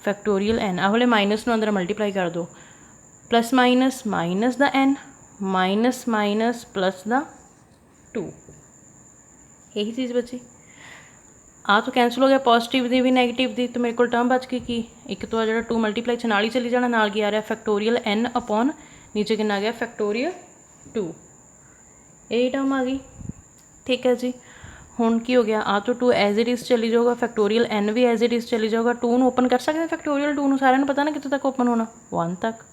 factorial N, ਆਹ ਵਾਲੇ ਮਾਈਨਸ ਨੂੰ ਅੰਦਰ ਮਲਟੀਪਲਾਈ ਕਰ ਦਿਓ, ਪਲੱਸ ਮਾਈਨਸ ਮਾਈਨਸ ਦਾ N, ਮਾਈਨਸ ਮਾਈਨਸ ਪਲੱਸ ਦਾ 2। ਇਹੀ ਚੀਜ਼ ਬਚੀ। ਆਹ ਤੋਂ ਕੈਂਸਲ ਹੋ ਗਿਆ, ਪੋਜ਼ੀਟਿਵ ਦੀ ਵੀ ਨੈਗੇਟਿਵ ਦੀ, ਤਾਂ ਮੇਰੇ ਕੋਲ ਟਰਮ ਬਚ ਗਈ ਕੀ, ਇੱਕ ਤੋਂ ਆ ਜਿਹੜਾ 2 ਮਲਟੀਪਲਾਈ 'ਚ ਨਾਲ ਹੀ ਚਲੀ ਜਾਣਾ, ਨਾਲ ਕੀ ਆ ਰਿਹਾ, ਫੈਕਟੋਰੀਅਲ N ਅਪੋਨ ਨੀਚੇ ਕਿੰਨਾ ਆ ਗਿਆ, ਫੈਕਟੋਰੀਅਲ 2। ਇਹ ਟਰਮ ਆ ਗਈ। ਠੀਕ ਹੈ ਜੀ, ਹੁਣ ਕੀ ਹੋ ਗਿਆ, ਆ ਤੋਂ 2 ਐਜ਼ ਇਟ ਇਜ਼ ਚਲੀ ਜਾਊਗਾ, ਫੈਕਟੋਰੀਅਲ N ਵੀ ਐਜ਼ ਇਟ ਇਜ਼ ਚਲੀ ਜਾਊਗਾ। 2 ਨੂੰ ਓਪਨ ਕਰ ਸਕਦੇ ਫੈਕਟੋਰੀਅਲ 2 ਨੂੰ, ਸਾਰਿਆਂ ਨੂੰ ਪਤਾ ਨਾ ਕਿੱਥੋਂ ਤੱਕ ਓਪਨ ਹੋਣਾ, 1 ਤੱਕ।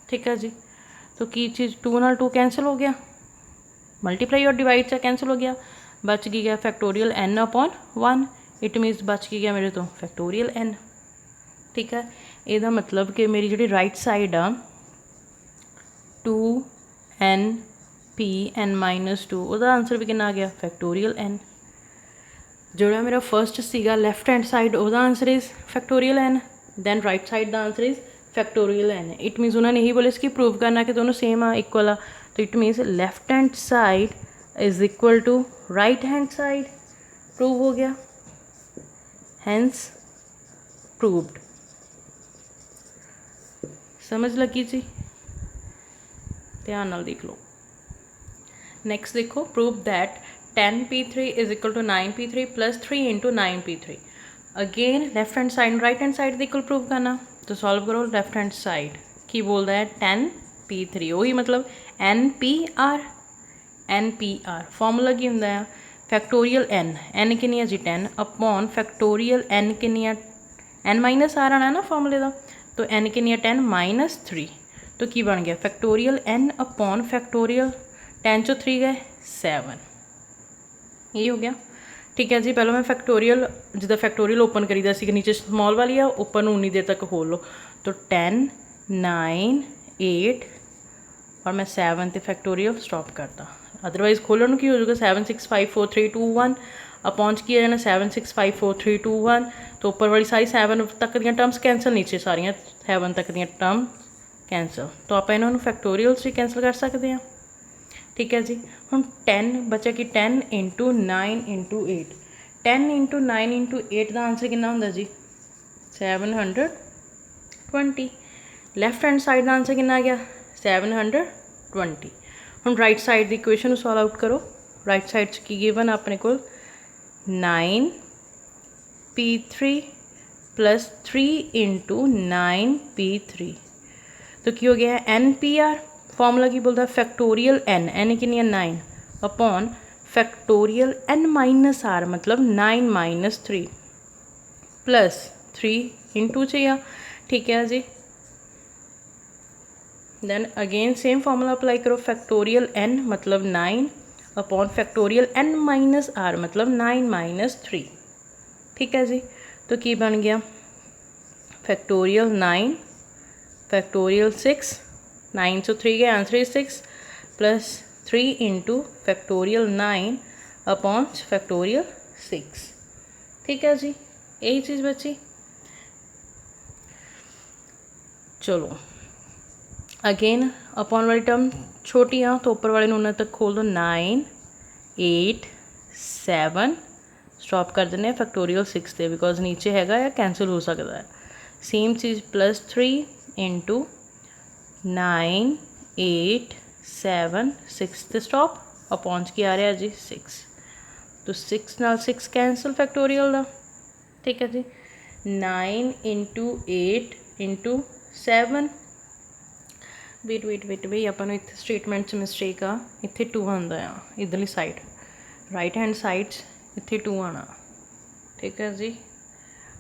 ਠੀਕ ਹੈ ਜੀ, ਤਾਂ ਕੀ ਚੀਜ਼, 2 ਨਾਲ 2 ਕੈਂਸਲ ਹੋ ਗਿਆ, ਮਲਟੀਪਲਾਈ ਔਰ ਡਿਵਾਈਡ 'ਚ ਕੈਂਸਲ ਹੋ ਗਿਆ, ਬਚ ਕੀ ਗਿਆ factorial N upon 1। It means ਬਚ ਕੀ ਗਿਆ ਮੇਰੇ ਤੋਂ, ਫੈਕਟੋਰੀਅਲ N। ਠੀਕ ਹੈ, ਇਹਦਾ ਮਤਲਬ ਕਿ ਮੇਰੀ ਜਿਹੜੀ ਰਾਈਟ ਸਾਈਡ ਆ 2NP N ਮਾਈਨਸ 2, ਉਹਦਾ ਆਂਸਰ ਵੀ ਕਿੰਨਾ ਆ ਗਿਆ, ਫੈਕਟੋਰੀਅਲ N। ਜਿਹੜਾ ਮੇਰਾ ਫਸਟ ਸੀਗਾ ਲੈਫਟ ਹੈਂਡ ਸਾਈਡ, ਉਹਦਾ answer is factorial N। Then right side ਦਾ answer is factorial N। It means ਉਹਨਾਂ ਨੇ ਇਹੀ ਬੋਲਿਆ ਸੀ ਕਿ ਪ੍ਰੂਵ ਕਰਨਾ ਕਿ ਦੋਨੋਂ ਸੇਮ ਆ, ਇਕੁਅਲ ਆ। ਤਾਂ it means left hand side is equal to right hand side. Prove हो गया, हैंस प्रूव्ड। समझ लगी जी, ध्यान नाल देख लो। नैक्सट देखो, prove that 10p3 is equal to 9p3 plus 3 into 9p3। Again left hand side right hand side equal prove करना, तो सॉल्व करो लेफ्ट हैंड साइड की बोलता है 10p3 वही मतलब NPR। NPR फॉर्मूला की होंगे फैक्टोरियल n कितनी है जी 10 अपॉन फैक्टोरियल n कितनी है n माइनस आर आना ना फॉर्मूले का, तो n कितनी है 10 माइनस 3, तो की बन गया फैक्टोरियल n अपॉन फैक्टोरियल 10 चो 3 गए 7, यही हो गया। ठीक है जी, पहले मैं फैक्टोरियल जिदा फैक्टोरियल ओपन करीदा सी नीचे स्मॉल वाली है ओपन उन्नी देर तक खोल लो, तो 10 9 8 और मैं 7 तो फैक्टोरियल स्टॉप करता, अदरवाइज खोलन की हो जाएगा 7 6 5 4 3 2 1 अपॉन्च किया जाना 7 6 5 4 3 2 1, तो ऊपर वाली सारी 7 तक दी टर्म्स कैंसल, नीचे सारिया 7 तक दी टर्म कैंसल, तो आप इन्होंने फैक्टोरियल्स भी कैंसल कर सकते हैं। ठीक है जी, हम 10 बचा कि 10 इंटू 9 इंटू 8, 10 इंटू 9 इंटू 8 का आंसर कितना होंगे जी 720। लैफ्ट हैंड साइड का आंसर कितना आ गया 720। हम राइट साइड की इक्वेशन सॉल्व आउट करो, राइट साइड की गिवन अपने को 9p3 प्लस 3 इंटू 9p3, तो की हो गया है NPR। फॉर्मूला की बोलता है फैक्टोरियल n कितनी है 9 upon factorial n minus are मतलब 9 माइनस 3 प्लस 3 इंटू चाहिए। ठीक है जी, then again same formula apply करो, फैक्टोरियल n मतलब 9 upon factorial n minus are मतलब 9 माइनस 3। ठीक है जी, तो की बन गया फैक्टोरियल 9 फैक्टोरियल 6, 9 से 3 गए answer is 6 plus 3 into factorial 9 upon factorial 6। ठीक है जी, यही चीज़ बची। चलो अगेन अपॉन वाली टर्म छोटी आ तो ऊपर वाले उन्हें तक खोल दो 9 8 7 स्टॉप कर देने फैक्टोरियल 6 से बिकॉज नीचे हैगा या कैंसिल हो सकता है। सेम चीज़ प्लस 3 इंटू 9 8 7 6 से स्टॉप अपॉन की आ रहा जी 6, तो 6 नाल 6 कैंसल फैक्टोरियल का। ठीक है जी, 9 इंटू 8 इंटू 7 वेट भाई अपन इतने स्टेटमेंट मिसटेक आ, इतने 2 आता है इधरली साइड राइट हैंड साइड इतने 2 आना। ठीक है जी,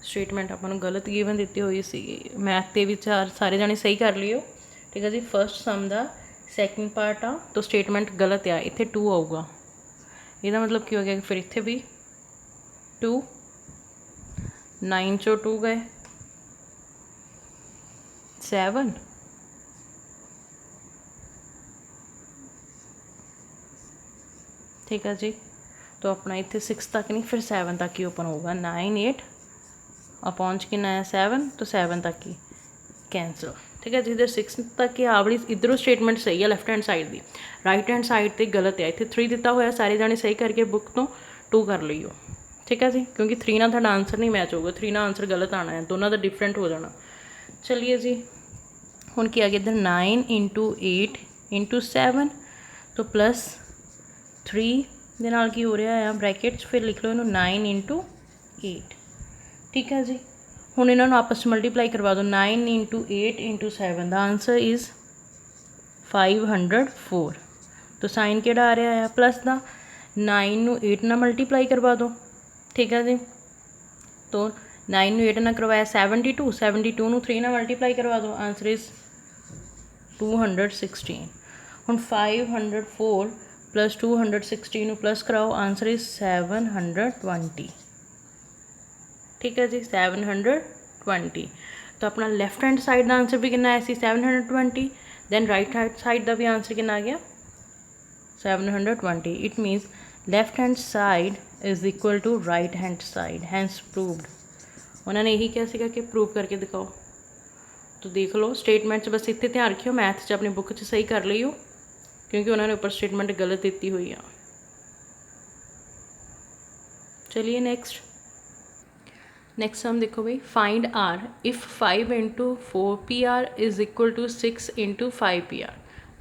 स्टेटमेंट अपन गलत गिवन दी हुई सी, मैथ के विचार सारे जाने सही कर लियो। ठीक है जी, फर्स्ट सम का सैकेंड पार्ट आ तो स्टेटमेंट गलत आ, इतने 2 आऊगा, यदा मतलब की हो गया फिर इतने भी 2 9 चो 2 गए 7 ठीक है जी, तो अपना इतने 6 तक नहीं फिर 7 तक ही ओपन होगा 9 8 अपॉन कितना है 7, तो 7 तक ही कैंसल। ठीक है जी, इधर 6 तक ही आवड़ी इधरों स्टेटमेंट सही है लैफ्ट हैंड साइड की, राइट हैंड साइड तो गलत है, इतने 3 दिता हुआ सारे जाने सही करके बुक तो 2 कर लियो। ठीक है जी, क्योंकि 3 ना थोड़ा आंसर नहीं मैच होगा, 3 ना आंसर गलत आना है, दोनों का डिफरेंट हो जाना। चलिए जी, हुण की आ गया इधर 9 इंटू 8 इंटू 7, तो प्लस 3 ਦੇ ਨਾਲ ਕੀ ਹੋ ਰਿਹਾ ਆ ਬ੍ਰੈਕਟਸ, ਫਿਰ ਲਿਖ ਲਓ ਇਹਨੂੰ 9 इंटू 8। ठीक है जी, ਹੁਣ ਇਹਨਾਂ ਨੂੰ ਆਪਸ 'ਚ ਮਲਟੀਪਲਾਈ ਕਰਵਾ ਦਿਓ 9 into 8 into 7 the answer is 504। तो साइन ਕਿਹੜਾ ਆ ਰਿਹਾ ਆ प्लस ਦਾ, 9 ਨੂੰ 8 ਨਾਲ ਮਲਟੀਪਲਾਈ ਕਰਵਾ ਦਿਓ। ठीक है जी, तो 9 ਨੂੰ 8 ਨਾਲ ਕਰਵਾਇਆ 72, 72 ਨੂੰ 3 ਨਾਲ ਮਲਟੀਪਲਾਈ ਕਰਵਾ ਦਿਓ ਆਂਸਰ ਇਜ਼ 216। ਹੁਣ 504 प्लस 216 प्लस कराओ आंसर इज 720। ठीक है जी, 720। तो अपना लैफ्ट हैंड साइड का आंसर भी कितना आया 720, दैन राइट हैंड साइड का भी आंसर कितना आ गया 720। It means left hand side is equal to right hand side, hence proved. उन्होंने यही कहा सीगा कि प्रूव करके दिखाओ, तो देख लो स्टेटमेंट बस इतने ध्यान रखियो, मैथ च अपनी बुक च सही कर लियो क्योंकि उन्होंने ऊपर स्टेटमेंट गलत दी हुई है। चलिए नेक्स्ट हम देखो भाई, find r if 5 into 4 PR is equal to 6 into 5 PR।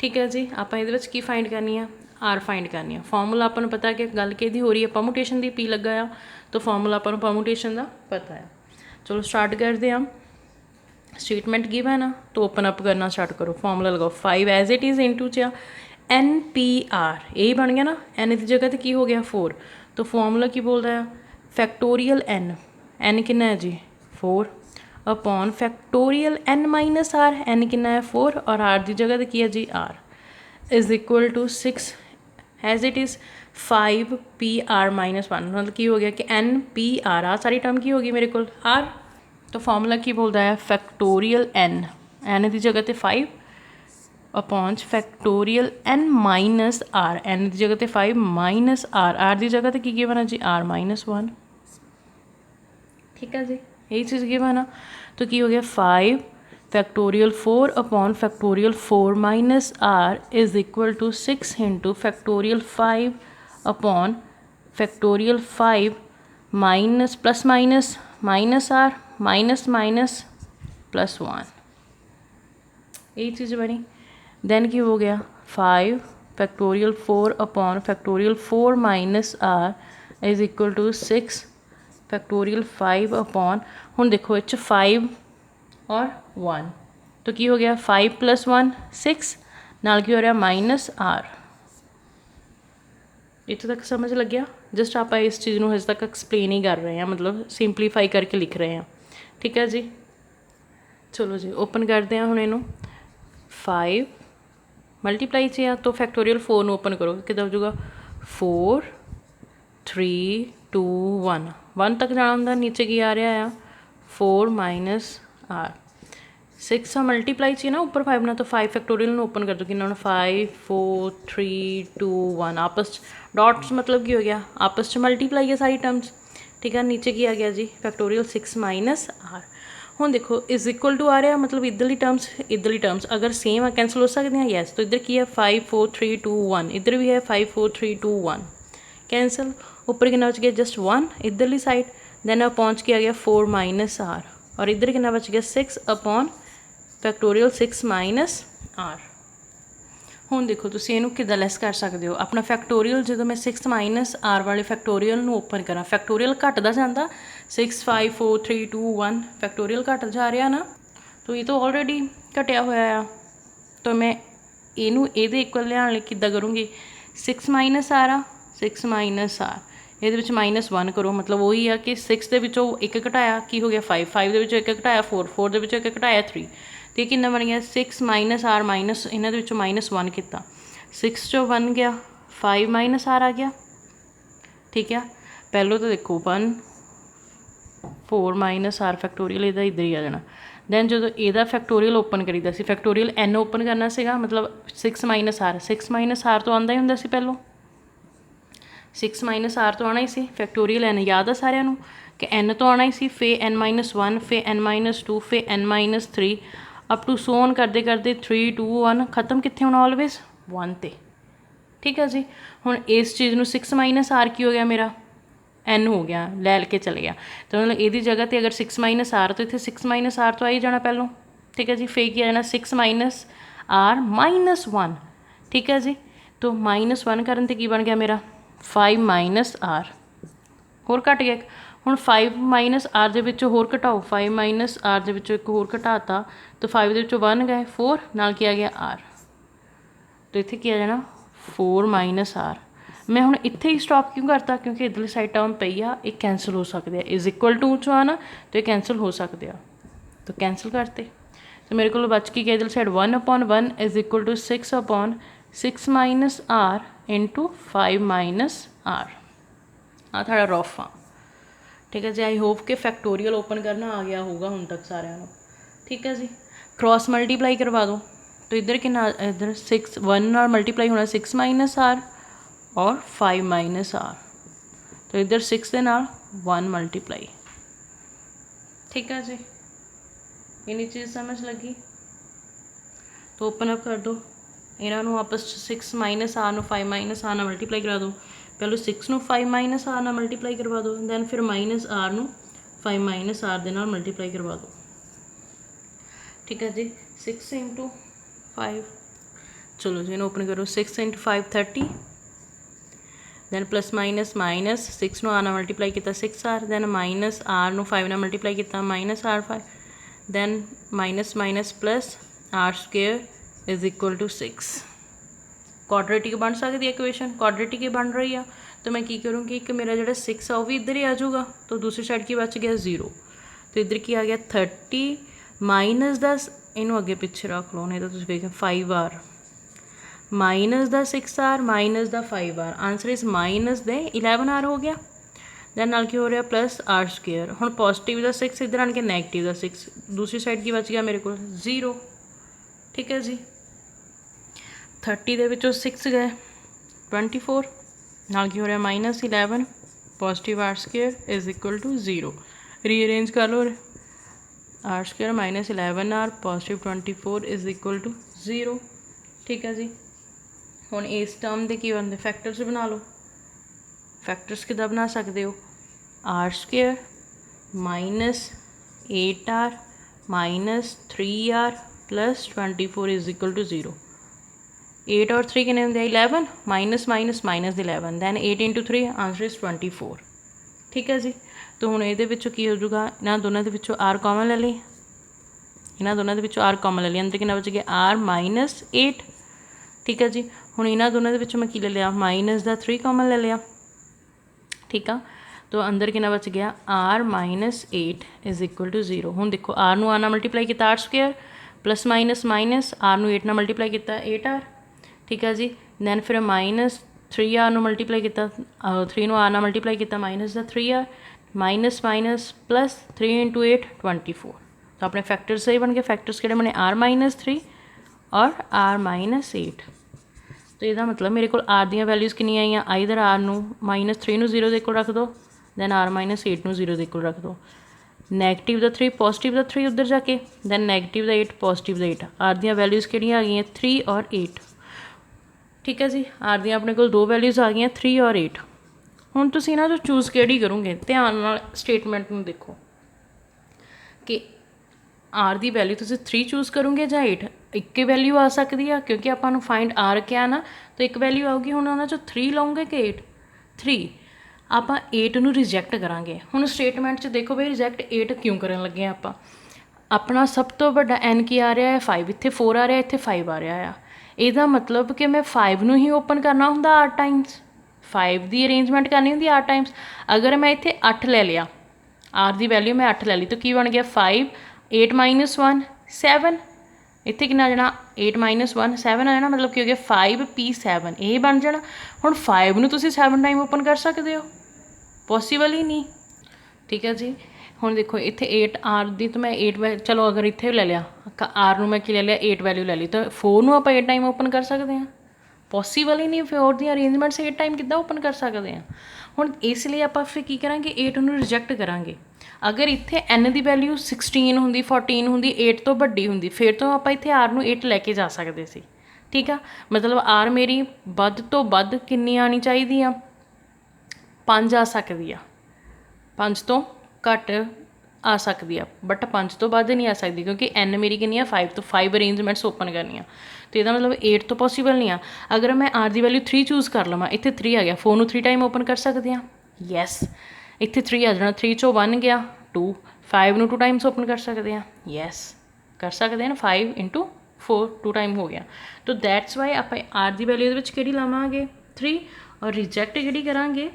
ठीक है जी, आप ये फाइंड करनी है आर फाइंड करनी है। फॉर्मूला अपन पता है कि गल कि हो रही है परमुटेशन की, पी लगा आ तो फॉर्मूला अपन परमुटेशन का पता है। चलो स्टार्ट करते हैं। स्टेटमेंट गिवन है तो ओपन अप करना स्टार्ट करो। फॉर्मूला लगाओ 5 एज इट इज़ इंटू च एन पी आर, यही बन गया ना। एन की जगह तो की हो गया 4, तो फॉर्मूला की बोल रहा है फैक्टोरियल एन, एन कितना है जी 4 upon factorial n minus r, n कितना है 4 और आर की जगह तो की है जी R is equal to 6 as it is 5 P R minus 1, मतलब की हो गया कि एन पी आर आ सारी टर्म की होगी मेरे को आर। तो फॉर्मूला की बोलता है फैक्टोरियल एन, एन की जगह तो 5 upon factorial n minus r, n की जगह तो 5 माइनस आर, आर की जगह तो की गिवन है जी आर माइनस 1। ठीक है जी, यही चीज़ गिवन है। तो की हो गया 5 factorial 4 upon factorial 4 minus r is equal to 6 into factorial 5 upon factorial 5 minus plus minus minus r minus minus plus 1, यही चीज़ बनी। देन की हो गया 5 factorial 4 upon factorial 4 minus r is equal to 6 factorial 5 upon, हुण देखो etch 5 और 1 तो की हो गया 5 प्लस 1 6 नाल की हो रहा माइनस आर। इतने तक समझ लग गया? जस्ट आप इस चीज़ को हजे तक एक्सप्लेन ही कर रहे हैं, मतलब सिंपलीफाई करके लिख रहे हैं। ठीक है जी, चलो जी ओपन करते हैं हुण इनू। 5 मल्टीप्लाई च तो फैक्टोरियल 4 ओपन करो कि हो जाऊगा 4 3 2 1, 1 तक जाना होंगे, नीचे की आ रहा है 4 माइनस आर। 6 मल्टीप्लाई चाहिए ना ऊपर 5 ना, तो 5 फैक्टोरियल ओपन कर दो कि 5 4 3 2 1 आपस डॉट्स मतलब की हो गया आपस मल्टीप्लाई है सारी टर्म्स। ठीक है, नीचे की आ गया जी फैक्टोरियल 6 माइनस आर। हुण देखो इज इक्वल टू आ रहा मतलब इधरली टर्म्स अगर सेम है कैंसल हो सकते हैं, यस। तो इधर की है 5 4 3 2 1, इधर भी है 5 4 3 2 1 कैंसल। ऊपर कितना बच गया जस्ट 1 इधरली साइड, देन अब पहुँच के आ गया 4 माइनस आर और इधर कितना बच गया 6 अपॉन फैक्टोरियल 6 माइनस आर। हुण देखो तुसीं इहनूं किद्दां लैस कर सकते हो अपना फैक्टोरियल। जो मैं 6 माइनस आर वाले फैक्टोरियल ओपन करा, फैक्टोरियल घटदा जाता 6 5 4 3 2 1 फैक्टोरियल घट जा रहा ना, तो ये तो ऑलरेडी घटिया होया। तो मैं इनू ये इक्वल लियाण लई किद्दां करूँगी 6 माइनस आर आ 6 माइनस आर ये माइनस 1 करो, मतलब वही है कि 6 के विचों एक घटाया की हो गया 5 5 के विचों एक घटाया 4 4 के विचों एक घटाया 3, तो ये कितना बन गया 6 माइनस आर माइनस इन्हों के माइनस 1 किया 6 चो बन गया 5 माइनस आर आ गया। ठीक है, पहलों तो देखो 1 4 माइनस आर फैक्टोरियल इधर इधर ही आ जाना। दैन जो यदा फैक्टोरियल ओपन करीदा सी फैक्टोरियल एन ओपन करना सीगा, मतलब 6 माइनस आर तो आंदा ही हुंदा सी पहलों 6 माइनस आर तो आना ही सी। फैक्टोरियल एन याद है सारिਆਂ ਨੂੰ कि एन तो आना ही सी, फे एन माइनस 1 फे एन माइनस 2 फे n minus 3 up to so on करते करते 3 2 1 खत्म कितने होना ऑलवेज 1 ते। ठीक है जी, हुण इस चीज़ में 6 माइनस आर की हो गया मेरा एन हो गया लै के चले गया, तो मतलब ये जगह पर अगर 6 माइनस आर तो इतने 6 माइनस आर तो आ ही जाना पहलों। ठीक है जी, फे की आ जाना 6 माइनस आर माइनस 1। ठीक है जी, तो माइनस 1 करन ते की बन गया मेरा 5 माइनस आर होर घट गया। हुण 5 माइनस आर दे विचों होर घटाओ 5 माइनस आर दे विचों एक होर घटाता तो 5 दे विचों 1 गए 4 नाल की आ गया आर, तो इत्थे की आ जाना 4 माइनस आर। मैं हुण इत्थे ही स्टॉप क्यों करता क्योंकि इधरली साइड टर्म पई आ ये कैंसल हो सकते हैं, इज इक्वल टू चो आना तो ये कैंसल हो सकते हैं, तो कैंसल करते। तो मेरे को बच के गया इधर side 1 upon 1 is equal to 6 upon 6 minus r into 5 minus r. हाँ थोड़ा रफ हाँ। ठीक है जी, आई होप कि फैक्टोरियल ओपन करना आ गया होगा हुण तक सारिਆਂ ਨੂੰ। ठीक है जी, क्रॉस मल्टीप्लाई करवा दो तो इधर कि इधर 6 1 नाल मल्टीप्लाई होना 6 माइनस आर और 5 माइनस आर, तो इधर 6 के नाल 1 मल्टीप्लाई। ठीक है जी, इन्नी चीज़ समझ लगी तो ओपन अप कर दो इन्हों आपस 6 minus r 5 minus r multiply करा दो। पहले 6 ਨੂੰ 5 माइनस आर मल्टीप्लाई करवा दो, दैन फिर माइनस आर ਨੂੰ 5 माइनस आर ਦੇ ਨਾਲ मल्टीप्लाई करवा दो। ठीक है जी, 6 इंटू 5 चलो जी इन्हें ओपन करो 6 into 5 30 then plus minus minus 6 ਨੂੰ r ਨਾਲ ਮਲਟੀਪਲਾਈ ਕੀਤਾ 6r दैन माइनस r ਨੂੰ 5 ਨਾਲ ਮਲਟੀਪਲਾਈ ਕੀਤਾ minus r5 then minus minus plus r square is equal to 6। Quadratic बन सकती है इक्वेशन, क्वाड्रेटिक ही बन रही है। तो मैं की करूँगी कि मेरा जो 6 है वह भी इधर ही आ जाऊगा, तो दूसरी साइड की बच गया 0, तो इधर की आ गया 30 माइनस 10 इनू अगे पिछे रख लो, नहीं तो तुम देखें 5r minus the 6r minus the 5r, answer is minus they 11r हो गया। दैन नाल की हो रहा प्लस r स्क्वेयर, हुण पॉजिटिव द 6 इधर आन के नैगेटिव द 6, दूसरी साइड की बच गया मेरे को 0। ठीक है जी, 30 दे विचों 6 गए 24, नाल की हो रहा minus 11 positive r square is equal to 0। Rearrange कर लो, r square minus 11r positive 24 is equal to 0। ठीक है जी, हुण इस टर्म के की बनते फैक्टर्स बना लो। फैक्टर्स किदा बना सकते हो, r square minus 8r minus 3r plus 24 is equal to 0। 8 और 3 कितने होंगे 11, minus minus minus 11, then 8 into 3 answer is 24। ठीक है जी, तो हुण इहदे विचों की हो जाऊगा, इन्हां दोनों दे विचों r कॉमन ले ली, इन्हां दोनों दे विचों r कॉमन ले लिया, अंदर कितना बच गया r माइनस 8। ठीक है जी, हुण इन्हां दोनों दे विचों मैं की ले लिया माइनस द 3 कॉमन ले लिया। ठीक है, तो अंदर कितना बच गया r minus 8 is equal to 0। हुण देखो r नूं r नाल मल्टीप्लाई किया r square plus minus minus r नूं 8 नाल मल्टीप्लाई किया 8r। ठीक है जी, दैन फिर माइनस 3r नूं मल्टीप्लाई किया 3 नूं r नाल मल्टीप्लाई किया minus the 3r minus minus plus 3 into 8 24। तो अपने फैक्टर्स सही बन गए, फैक्टर्स किहड़े बने r माइनस 3 और r माइनस 8। तो यदा मतलब मेरे को r दी वैल्यूज़ कितनी आई, आइदर r नूं माइनस 3 नूं 0 दे कोल रख दो, दैन r माइनस 8 नूं 0 दे कोल रख दो, नैगेटिव द 3 पॉजिटिव द 3 उधर जाके, दैन नैगेटिव द 8 पॉजिटिव द 8, r दी वैल्यूज़ किहड़ियां आ गई 3 और 8। ठीक है जी, r दी अपने को 2 वैल्यूज़ आ गई 3 और 8। हुण तुसीं इन्हां चों चूज़ किहड़ी करोगे, ध्यान नाल स्टेटमेंट नूं देखो कि r की वैल्यू तुसीं 3 चूज़ करोगे जां 8, एक वैल्यू आ सकती है क्योंकि आपां नूं फाइंड r क्या ना, तो एक वैल्यू आऊगी। हुण उन्हां चों 3 लओगे कि 8, 3 आपां 8 नूं रिजैक्ट करांगे। हुण स्टेटमेंट च देखो बई रिजैक्ट 8 क्यों करन लगे आपां, अपना सब तो वड्डा n की आ रहा है 5, इत्थे 4 आ रहा है, इत्थे 5 आ रहा है, इहदा मतलब कि मैं 5 नूं ही ओपन करना हुंदा 8 टाइम्स, 5 की अरेंजमेंट करनी होंगी 8 टाइम्स। अगर मैं इत्थे 8 ले लिया, r की वैल्यू मैं 8 ले ली, तो की बन गया 5 8 माइनस 1 7, इत्थे कितना आ जाना 8 माइनस 1 7 आ जाना, मतलब की हो गया 5p7, यही बन जाना। हुण 5 नूं तुसीं 7 टाइम ओपन कर सकते हो, पॉसीबल ही नहीं। ठीक है जी, हुण देखो इत्थे 8 r दी, तो मैं 8 चलो अगर इत्थे ले लिया r नूं मैं की ले लिया 8 वैल्यू ले ली, तो 4 नूं आपां 8 टाइम ओपन कर सकते हैं, पॉसीबल ही नहीं। 4 दी अरेंजमेंट्स 8 टाइम किद्दां ओपन कर सकते हैं। हुण इसलिए आपां फिर की करांगे 8 नूं रिजैक्ट करांगे। अगर इत्थे n की वैल्यू 16 होंदी 14 होंदी 8 तो वड्डी होंदी, फिर तो आप इत्थे r नूं 8 लैके जा सकते सी। ठीक है, मतलब r मेरी वध तो वध कितनी आनी चाहिए आ, 5 आ सकती आ, 5 तो घट आ सकती है, बट 5 तो वध नहीं आ सकती क्योंकि n मेरी कितनी 5, तो 5 अरेंजमेंट्स ओपन करनी, तो यदा मतलब 8 तो पॉसीबल नहीं आ। अगर मैं r की वैल्यू 3 चूज़ कर लवां, इत्थे 3 आ गया, 4 नूं 3 टाइम ओपन कर सकते हैं, यस। इत्थे 3 आ जाना, 3 चों 1 गया 2, 5 नूं 2 टाइम्स ओपन कर सकते हैं, यस कर सकते हैं ना, 5 इंटू 4 2 टाइम हो गया। तो दैट्स वाई आप r की वैल्यू दे विच किहड़ी लावांगे 3, और रिजैक्ट किहड़ी करांगे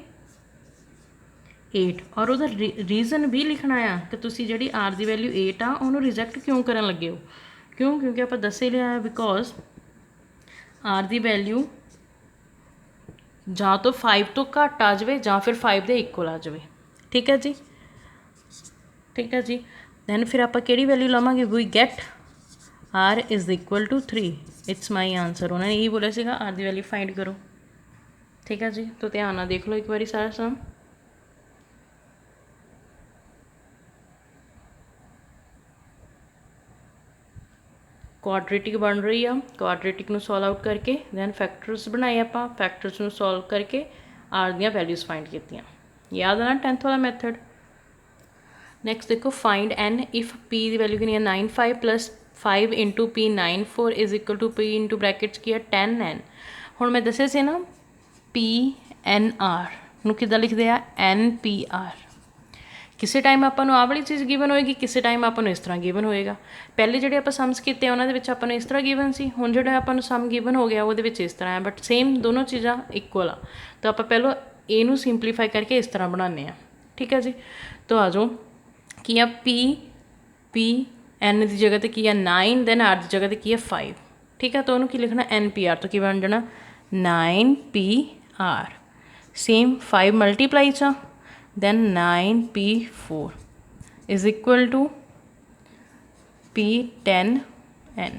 8, और उहदा रीजन भी लिखना है कि तुसीं जिहड़ी r की वैल्यू 8 आ उहनूं रिजैक्ट क्यों करन लगे हो, क्यों, क्योंकि आप दस ही लिया है बिकॉज r की वैल्यू जां तो 5 तो घट आ जाए जां फिर 5 के इक्वल आ जाए। ठीक है जी, ठीक है जी, दैन फिर आप किहड़ी वैल्यू लवांगे, we get r is equal to 3, it's my answer. उन्होंने यही बोला सीगा r की वैल्यू फाइंड करो। ठीक है जी, तो ध्यान नाल देख लो एक बारी सारा सम। क्वाड्रेटिक बन रही है, क्वाड्रेटिक नूं सॉल्व आउट करके दैन फैक्टर्स बनाए, आपां फैक्टर्स नूं सॉल्व करके r दी वैल्यूज़ फाइंड कीतियां। याद है ना 10th वाला मैथड। नैक्सट देखो फाइंड n इफ p की वैल्यू कितनी है 95 plus 5 into p 94 is equal to p into brackets की है 10n। हुण मैं दस्सिया सी ना p NR ਨੂੰ ਕਿੱਦਾਂ ਲਿਖਦੇ ਆ NPR। ਕਿਸੇ ਟਾਈਮ ਆਪਾਂ ਨੂੰ ਆਹ ਵਾਲੀ ਚੀਜ਼ ਗਿਵਨ ਹੋਏਗੀ, ਕਿਸੇ ਟਾਈਮ ਆਪਾਂ ਨੂੰ ਇਸ ਤਰ੍ਹਾਂ ਗਿਵਨ ਹੋਏਗਾ। ਪਹਿਲੇ ਜਿਹੜੇ ਆਪਾਂ ਸਮਸ ਕੀਤੇ ਉਹਨਾਂ ਦੇ ਵਿੱਚ ਆਪਾਂ ਨੂੰ ਇਸ ਤਰ੍ਹਾਂ ਗਿਵਨ ਸੀ, ਹੁਣ ਜਿਹੜਾ ਆਪਾਂ ਨੂੰ ਸਮ ਗਿਵਨ ਹੋ ਗਿਆ ਉਹਦੇ ਵਿੱਚ ਇਸ ਤਰ੍ਹਾਂ ਹੈ, ਬਟ ਸੇਮ ਦੋਨੋਂ ਚੀਜ਼ਾਂ ਇਕੁਅਲ ਆ। ਤਾਂ ਆਪਾਂ ਪਹਿਲਾਂ ਇਹਨੂੰ ਸਿੰਪਲੀਫਾਈ ਕਰਕੇ ਇਸ ਤਰ੍ਹਾਂ ਬਣਾਉਂਦੇ ਹਾਂ। ਠੀਕ ਹੈ ਜੀ, ਤਾਂ ਆ ਜਾਓ ਕੀ ਆ N ਦੀ ਜਗ੍ਹਾ 'ਤੇ ਕੀ ਆ 9, ਦੈਨ R ਦੀ ਜਗ੍ਹਾ 'ਤੇ ਕੀ ਆ 5। ਠੀਕ ਹੈ, ਤਾਂ ਉਹਨੂੰ ਕੀ ਲਿਖਣਾ NPR ਤੋਂ ਕੀ ਬਣ ਜਾਣਾ 9PR। ਸੇਮ 5 ਮਲਟੀਪਲਾਈ 'ਚ ਆ, then 9P4 is equal to P10N।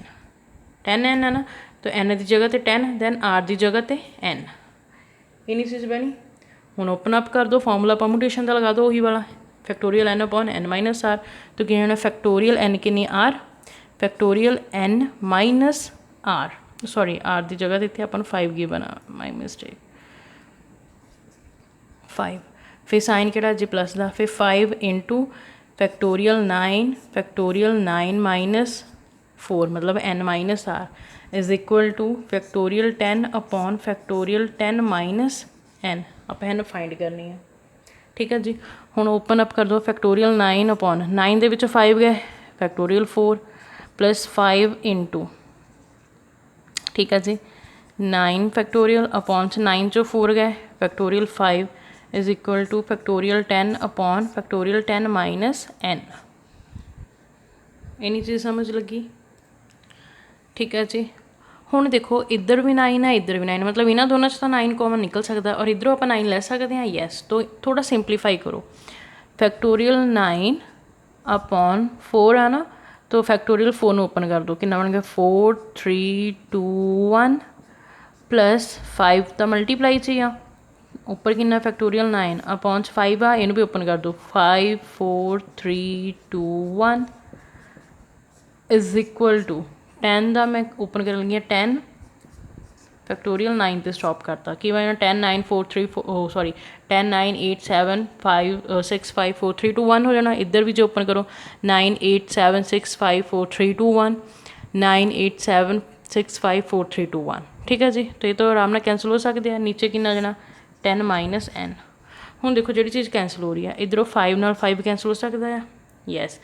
10N है ना, तो N की जगह 10, then R की जगह 'N। इन्नी चीज़ बनी। हुण ओपन अप कर दो, फॉर्मूला परमुटेशन का लगा दो वही वाला, factorial N upon N minus R। तो क्या होना फैक्टोरियल N कितनी R, factorial N minus R, sorry R की जगह तो इतने अपन 5 गिवन आ, माई मिसटेक 5। फिर साइन किहड़ा जी प्लस का, फिर 5 इंटू फैक्टोरियल 9 माइनस 4 मतलब N minus R is equal two factorial 10 upon factorial 10 minus N। आप N फाइंड करनी है। ठीक है जी, हुण ओपन अप कर दो, फैक्टोरियल 9 अपॉन 9 दे विच 5 गए, फैक्टोरियल 4 प्लस 5 इंटू, ठीक है जी 9 फैक्टोरियल अपॉन 9 चो 4 गए, factorial 5 is equal two factorial 10 upon factorial 10 minus N। इन्नी चीज़ समझ लगी। ठीक है जी, हुण देखो इधर भी 9 है, इधर भी 9, मतलब इन्होंने दोनों तो 9 कॉमन निकल सकता, और इधरों आप 9 ले सकते हैं। यस, तो थोड़ा सिंपलीफाई करो, फैक्टोरियल 9 अपॉन 4 है ना, तो फैक्टोरियल 4 में ओपन कर दो, कि बन गया 4 3 2 1 प्लस 5 तो मल्टीप्लाई चाहिए ऊपर कि फैक्टोरियल 9 अपॉन 5 आ, इनू भी ओपन कर दो 5 4 3 2 1 इज इक्वल टू 10 का मैं ओपन कर लगी 10 फैक्टोरियल 9 पर स्टॉप करता कि मैं 10 9 4 3 4 सॉरी 10 9 8 7 5 6 5 4 3 2 1 हो जाना। इधर भी जो ओपन करो 9 8 7 6 5 4 3 2 1 9 8 7 6 5 4 3 2 1। ठीक है जी, तो ये तो आराम से कैंसल हो सकते हैं। नीचे कितना जाना 10 माइनस N। हुण देखो जी चीज़ कैंसल हो रही है, इधरों 5 नाल 5 कैंसल हो सकता है। यस,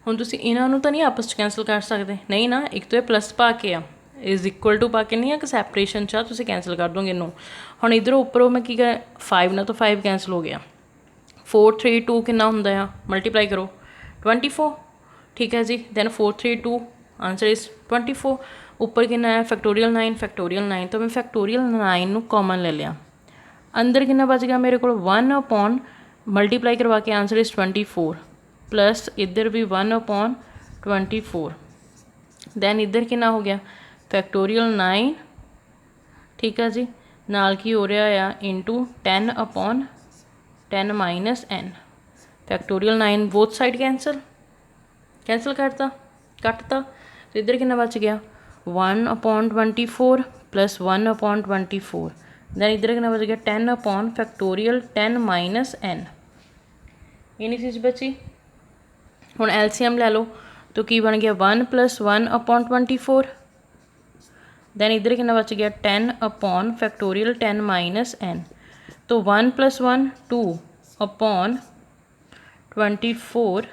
हुण तुसीं इन्हां नूं तां नहीं आपस कैंसल कर सकते, नहीं ना, एक तो ये प्लस पा के आ इज इक्वल टू पा के नहीं है कि सैपरेशन चा तुसीं कैंसल कर दोगे इनू। हुण इधरों उपरों मैं की कर 5 ना, तो 5 कैंसल हो गया, 4 3 2 कितना हुंदा है, मल्टीप्लाई करो 24। ठीक है जी, दैन 4 3 2 आंसर इज 24। ऊपर कितना है फैक्टोरियल 9 तो मैं फैक्टोरियल 9 नू कॉमन ले लिया, अंदर कितना बच गया मेरे को 1 अपॉन मल्टीप्लाई करवा के आंसर इज 24 प्लस इधर भी 1 अपॉन 24, दैन इधर कितना हो गया फैक्टोरियल 9। ठीक है जी, नाल की हो रहा है into 10 upon 10 minus N। Factorial 9 both side cancel करता कटता, तो इधर कितना बच गया 1 अपॉन 24 प्लस 1 अपॉन 24, दैन इधर कितना बच गया 10 अपॉन फैक्टोरियल 10 माइनस N। इन्नी चीज़ बची। हुण LCM ले लो, तो की बन गया 1 प्लस 1 अपॉन 24, दैन इधर कितना बच गया 10 अपॉन फैक्टोरियल 10 माइनस N। तो 1 plus 1 2 upon 24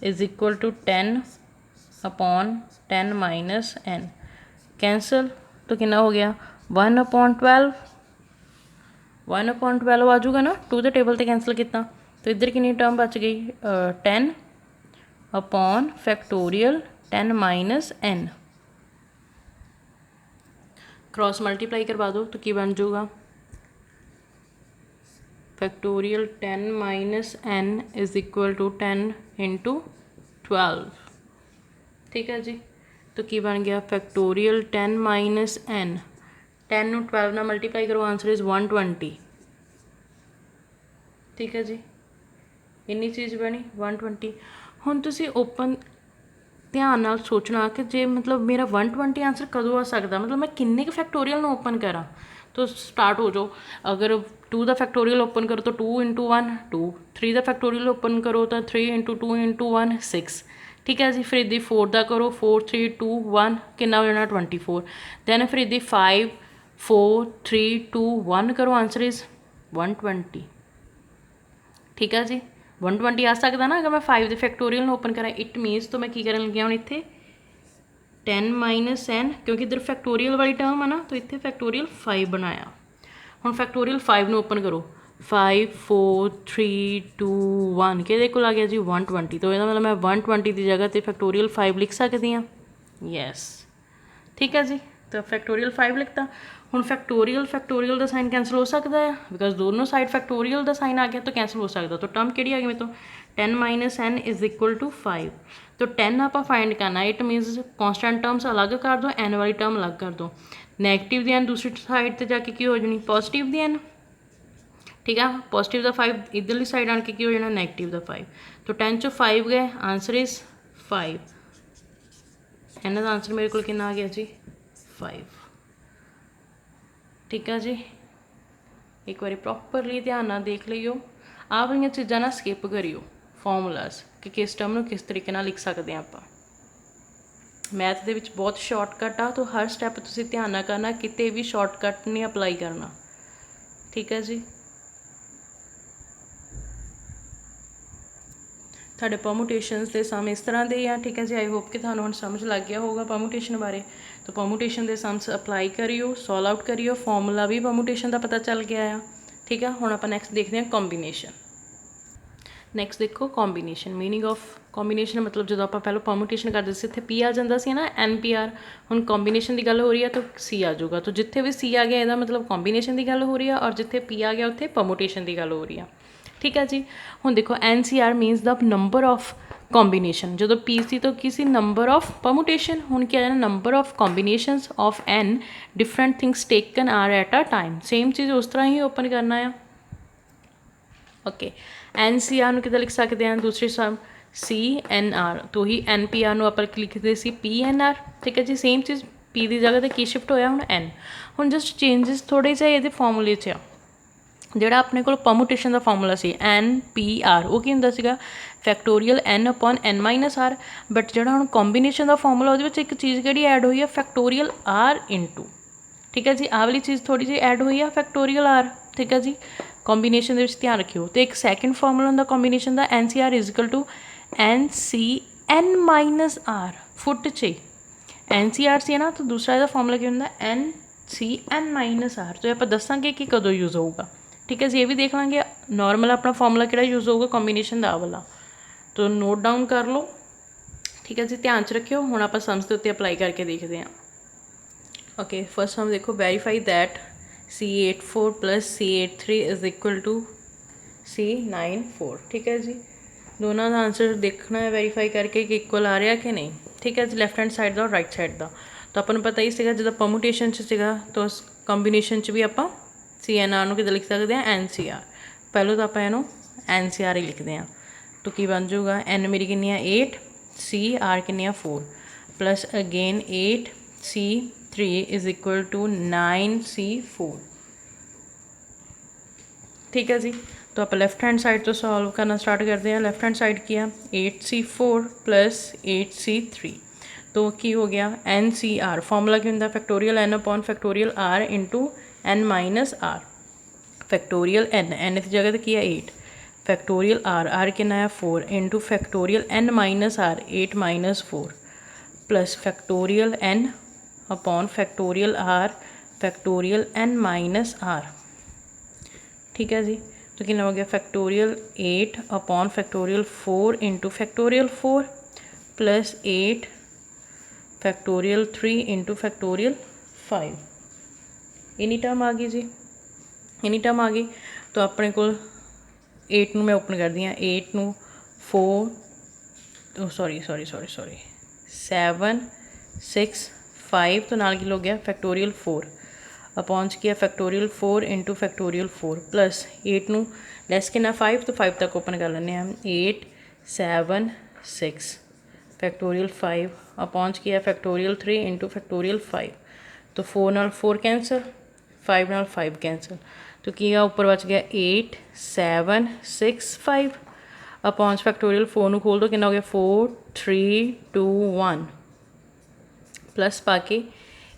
is equal to 10 upon 10 minus N, cancel, तो कितना हो गया 1 अपॉन 12 आ जाऊगा ना, 2 तो टेबल से कैंसल किया, तो इधर कितनी टर्म बच गई 10 upon factorial 10 minus N। Cross multiply करवा दो तो की बन जाऊगा factorial 10 minus N is equal to 10 into 12। ठीक है जी, तो की बन गया फैक्टोरियल 10 माइनस N, 10 नू 12 ना मल्टीप्लाई करो आंसर इज 120। ठीक है जी, इन्नी चीज़ बनी 120। हुण तुसीं ओपन ध्यान नाल सोचना कि जे मतलब मेरा 120 आंसर कदों आ सकता, मतलब मैं किन्ने के फैक्टोरियल नूं ओपन करा, तो स्टार्ट हो जाओ। अगर 2 का फैक्टोरियल ओपन करो तो 2 इंटू 1 2, 3 का फैक्टोरियल ओपन करो तो 3 इंटू 2 इंटू 1 6। ठीक है जी, फिर इधर 4 का करो 4 3 2 1 कितना हो जाना 24, दैन फिर इधर 5 4 3 2 1 करो, आंसर इज़ 120। ठीक है जी, 120 आ सकता ना अगर मैं 5 के फैक्टोरियल में ओपन करा। इट मीनस तो मैं की करन लगी हूँ इत्थे 10 माइनस n, क्योंकि इधर फैक्टोरियल वाली टर्म है ना, तो इत्थे फैक्टोरियल 5 बनाया। हुण फैक्टोरियल 5 में ओपन करो, 5 4 3 2 1 कि को आ गया जी 120। तो यह मतलब मैं 120 की जगह पर फैक्टोरियल 5 लिख सकती हाँ। यस ठीक है जी, तो फैक्टोरियल 5 लिखता। हुण फैक्टोरियल का साइन कैंसल हो सकता है, बिकॉज दोनों साइड फैक्टोरियल का साइन आ गया तो कैंसल हो सकता। तो टर्म कि आ गई मेरे तो 10 minus n is equal to 5। तो 10 आप फाइंड करना, इट मीनस कॉन्स्टेंट टर्म्स अलग कर दो, n वाली टर्म अलग कर दो। नैगेटिव दी n दूसरी साइड पर जाके की हो जानी पॉजिटिव दी n। ठीक है, पॉजिटिव का 5 इधरली साइड आके की हो जाना नैगेटिव का 5। तो 10 चो 5 गए, आंसर इज 5। इन्हों का आंसर मेरे को कितना आ गया जी 5। ठीक है जी, एक बार प्रॉपरली ध्यान नाल देख लियो। आ वाली चीज़ां ना स्किप करियो, फॉर्मूलाज कि किस टर्म में किस तरीके नाल लिख सकते हैं आप। मैथ दे विच बहुत शॉर्टकट आ, तो हर स्टैप तुसीं ध्यान नाल करना, किते भी शॉर्टकट नहीं अपलाई करना। ठीक है जी, ਤੁਹਾਡੇ परमुटेशनस के सम इस तरह के हैं। ठीक है जी, आई होप कि थानू हुण समझ लग गया होगा परमुटेशन बारे। तो परमुटेशन के सम्स अपलाई करियो, सॉल्व आउट करियो, फॉर्मूला भी परमुटेशन का पता चल गया है। ठीक है, हुण आपां नैक्सट देखते हैं कॉम्बीनेशन। नैक्सट देखो कॉम्बीनेशन, मीनिंग ऑफ कॉम्बीनेशन मतलब जो आप पहले परमुटेशन करते थे इत्थे पी आ जाता सी ना NPR, हुण कॉम्बीनेशन की गल हो रही है तो C आ जाऊगा। तो जिथे भी C आ गया यदा मतलब कॉम्बीनेशन की गल हो रही है, और जिथे P आ गया उत्थे परमुटेशन की गल हो रही है। ठीक है जी, हुण देखो NCR means the number of combination, जो पी सी तो की सी नंबर ऑफ परमुटेशन, हुण क्या है number of combinations of N different things taken R at a time. Same चीज़ उस तरह ही ओपन करना है। ओके, NCR ਨੂੰ ਕਿੱਦਾਂ ਲਿਖ ਸਕਦੇ ਹਾਂ, ਦੂਸਰੀ ਸਮ CNR ਤੋਂ ਹੀ NPR ਨੂੰ ਆਪਾਂ ਲਿਖਦੇ ਸੀ PNR। ਠੀਕ ਹੈ ਜੀ, ਸੇਮ ਚੀਜ਼ P ਦੀ ਜਗ੍ਹਾ ਤੇ ਕੀ ਸ਼ਿਫਟ ਹੋਇਆ ਹੁਣ N। ਹੁਣ ਜਸਟ ਚੇਂਜਸ ਥੋੜ੍ਹੇ ਜਿਹੇ ਇਹਦੇ ਫਾਰਮੂਲੇ 'ਚ ਆ। ਜਿਹੜਾ ਆਪਣੇ ਕੋਲ ਪਰਮੂਟੇਸ਼ਨ ਦਾ ਫਾਰਮੂਲਾ ਸੀ NPR, ਉਹ ਕੀ ਹੁੰਦਾ ਸੀਗਾ factorial N upon N minus R। But ਜਿਹੜਾ ਹੁਣ ਕੰਬੀਨੇਸ਼ਨ ਦਾ ਫਾਰਮੂਲਾ ਉਹਦੇ ਵਿੱਚ ਇੱਕ ਚੀਜ਼ ਕਿਹੜੀ ਐਡ ਹੋਈ ਆ, ਫੈਕਟੋਰੀਅਲ R ਇਨਟੂ। ठीक है जी, आ वाली चीज़ थोड़ी जी ऐड हुई है फैक्टोरियल R। ठीक है जी, कॉम्बीनेशन ध्यान रखियो। तो एक सैकेंड फॉर्मूला होंगे कॉम्बीनेशन का NCR is equal to NCN minus R फुट च NCR से है ना, तो दूसरा इसका फॉर्मूला क्या होंगे NCN माइनस R। तो आप दसांगे कि कदों यूज़ होगा। ठीक है जी, ये भी देख लेंगे नॉर्मल अपना फॉर्मूला कि यूज़ होगा कॉम्बीनेशन का वाला, तो नोट डाउन कर लो। ठीक है जी, ध्यान च रखियो। हुण आपां सम्स दे उत्ते अपलाई करके देखते हैं। ओके, फर्स्ट हम देखो verify that C84 plus C83 is equal to C94। ठीक है जी, दोनों का आंसर देखना है वेरीफाई करके कि इक्वल आ रहा कि नहीं। ठीक है जी, लैफ्ट हैंड साइड का और राइट साइड का। तो अपन पता ही सीगा जो परमुटेशन सीगा, तो कंबीनेशन भी आप CNR को कितना लिख सकते हैं NCR। पहले तो आप इनू NCR ही लिखते हैं। तो की बन जाऊगा N मेरी कितनी है 8, CR कितनी है 4, plus again 8C3 is equal to 9C4। ठीक है जी, तो आप लेफ्ट हैंड साइड तो सॉल्व करना स्टार्ट करते हैं। लेफ्ट हैंड साइड किया 8C4 प्लस 8C3, तो की हो गया NCR। फॉर्मूला क्या होंगे factorial N upon factorial R into N minus R। Factorial N की जगह तो की है 8, फैक्टोरियल R कितना है 4 into factorial N minus R 8 minus 4, plus factorial N upon factorial R factorial N minus R। ठीक है जी, तो कितना हो गया factorial 8 upon factorial 4 into factorial 4 plus 8 factorial 3 into factorial 5। इन्नी टर्म आ गई जी, इन्नी टर्म आ गई। तो अपने को 8 में ओपन कर दी 8 नू 4 सॉरी 7 6 5 तो नाल की हो गया फैक्टोरियल 4 अपॉन किया फैक्टोरियल 4 इंटू फैक्टोरियल 4 प्लस 8 नू लैस कितना 5, तो 5 तक ओपन कर लें 8 7 6 फैक्टोरियल 5 अपॉन किया फैक्टोरियल 3 इंटू फैक्टोरियल 5। तो 4 नाल 4 कैंसल, 5 नाल 5 कैंसल, तो किया ऊपर बच गया 8 7 6 5 अपॉन फैक्टोरियल 4 नू खोल दो कितना हो गया 4 3 2 1 प्लस पा के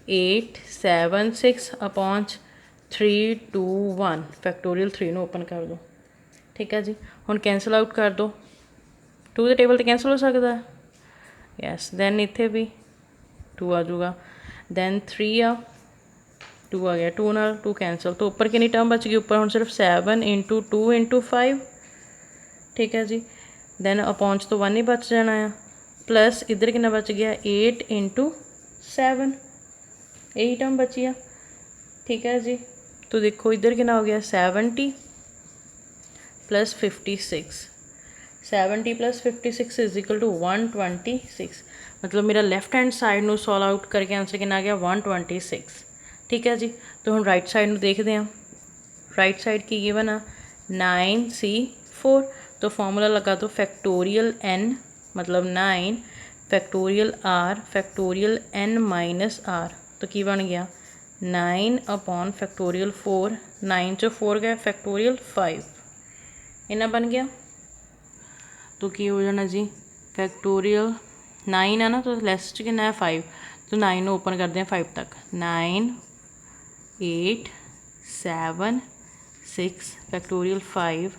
8 7 6 अपॉन 3 2 1 फैक्टोरियल 3 ਨੂੰ ਓਪਨ ਕਰ ਦਿਓ। ठीक है जी, ਹੁਣ कैंसल आउट कर दो। 2 ਦੇ ਟੇਬਲ 'ਤੇ कैंसल हो सकता है, यस। दैन ਇੱਥੇ भी 2 आ जाऊगा, दैन 3 आ 2 आ गया, 2 नाल 2 कैंसल, तो ऊपर कितनी टर्म बच गई, ऊपर हम सिर्फ 7 × 2 × 5। ठीक है जी, दैन अपॉन तो 1 ही बच जाना है, प्लस इधर कितना बच गया 8 × 7, यही टर्म बची है। ठीक है जी, तो देखो इधर कितना हो गया 70 + 56, 70 + 56 इज इक्वल टू 126। मतलब मेरा लैफ्ट हैंड साइड ਨੂੰ सॉल्व आउट करके आंसर कितना आ गया 126। ठीक है जी, तो हम राइट साइड में देखते हैं। राइट साइड की गिवन आ 9C4, तो फॉर्मूला लगा दो फैक्टोरियल n मतलब 9 factorial r factorial n - r, तो की बन गया 9 अपॉन फैक्टोरियल 4, 9 चो 4 गया फैक्टोरियल 5, इन्ना बन गया। तो की हो जाना जी फैक्टोरियल 9 है ना, तो लैस च कितना है 5, तो 9 ओपन करते हैं 5 तक, 9 8 7 6 फैक्टोरियल 5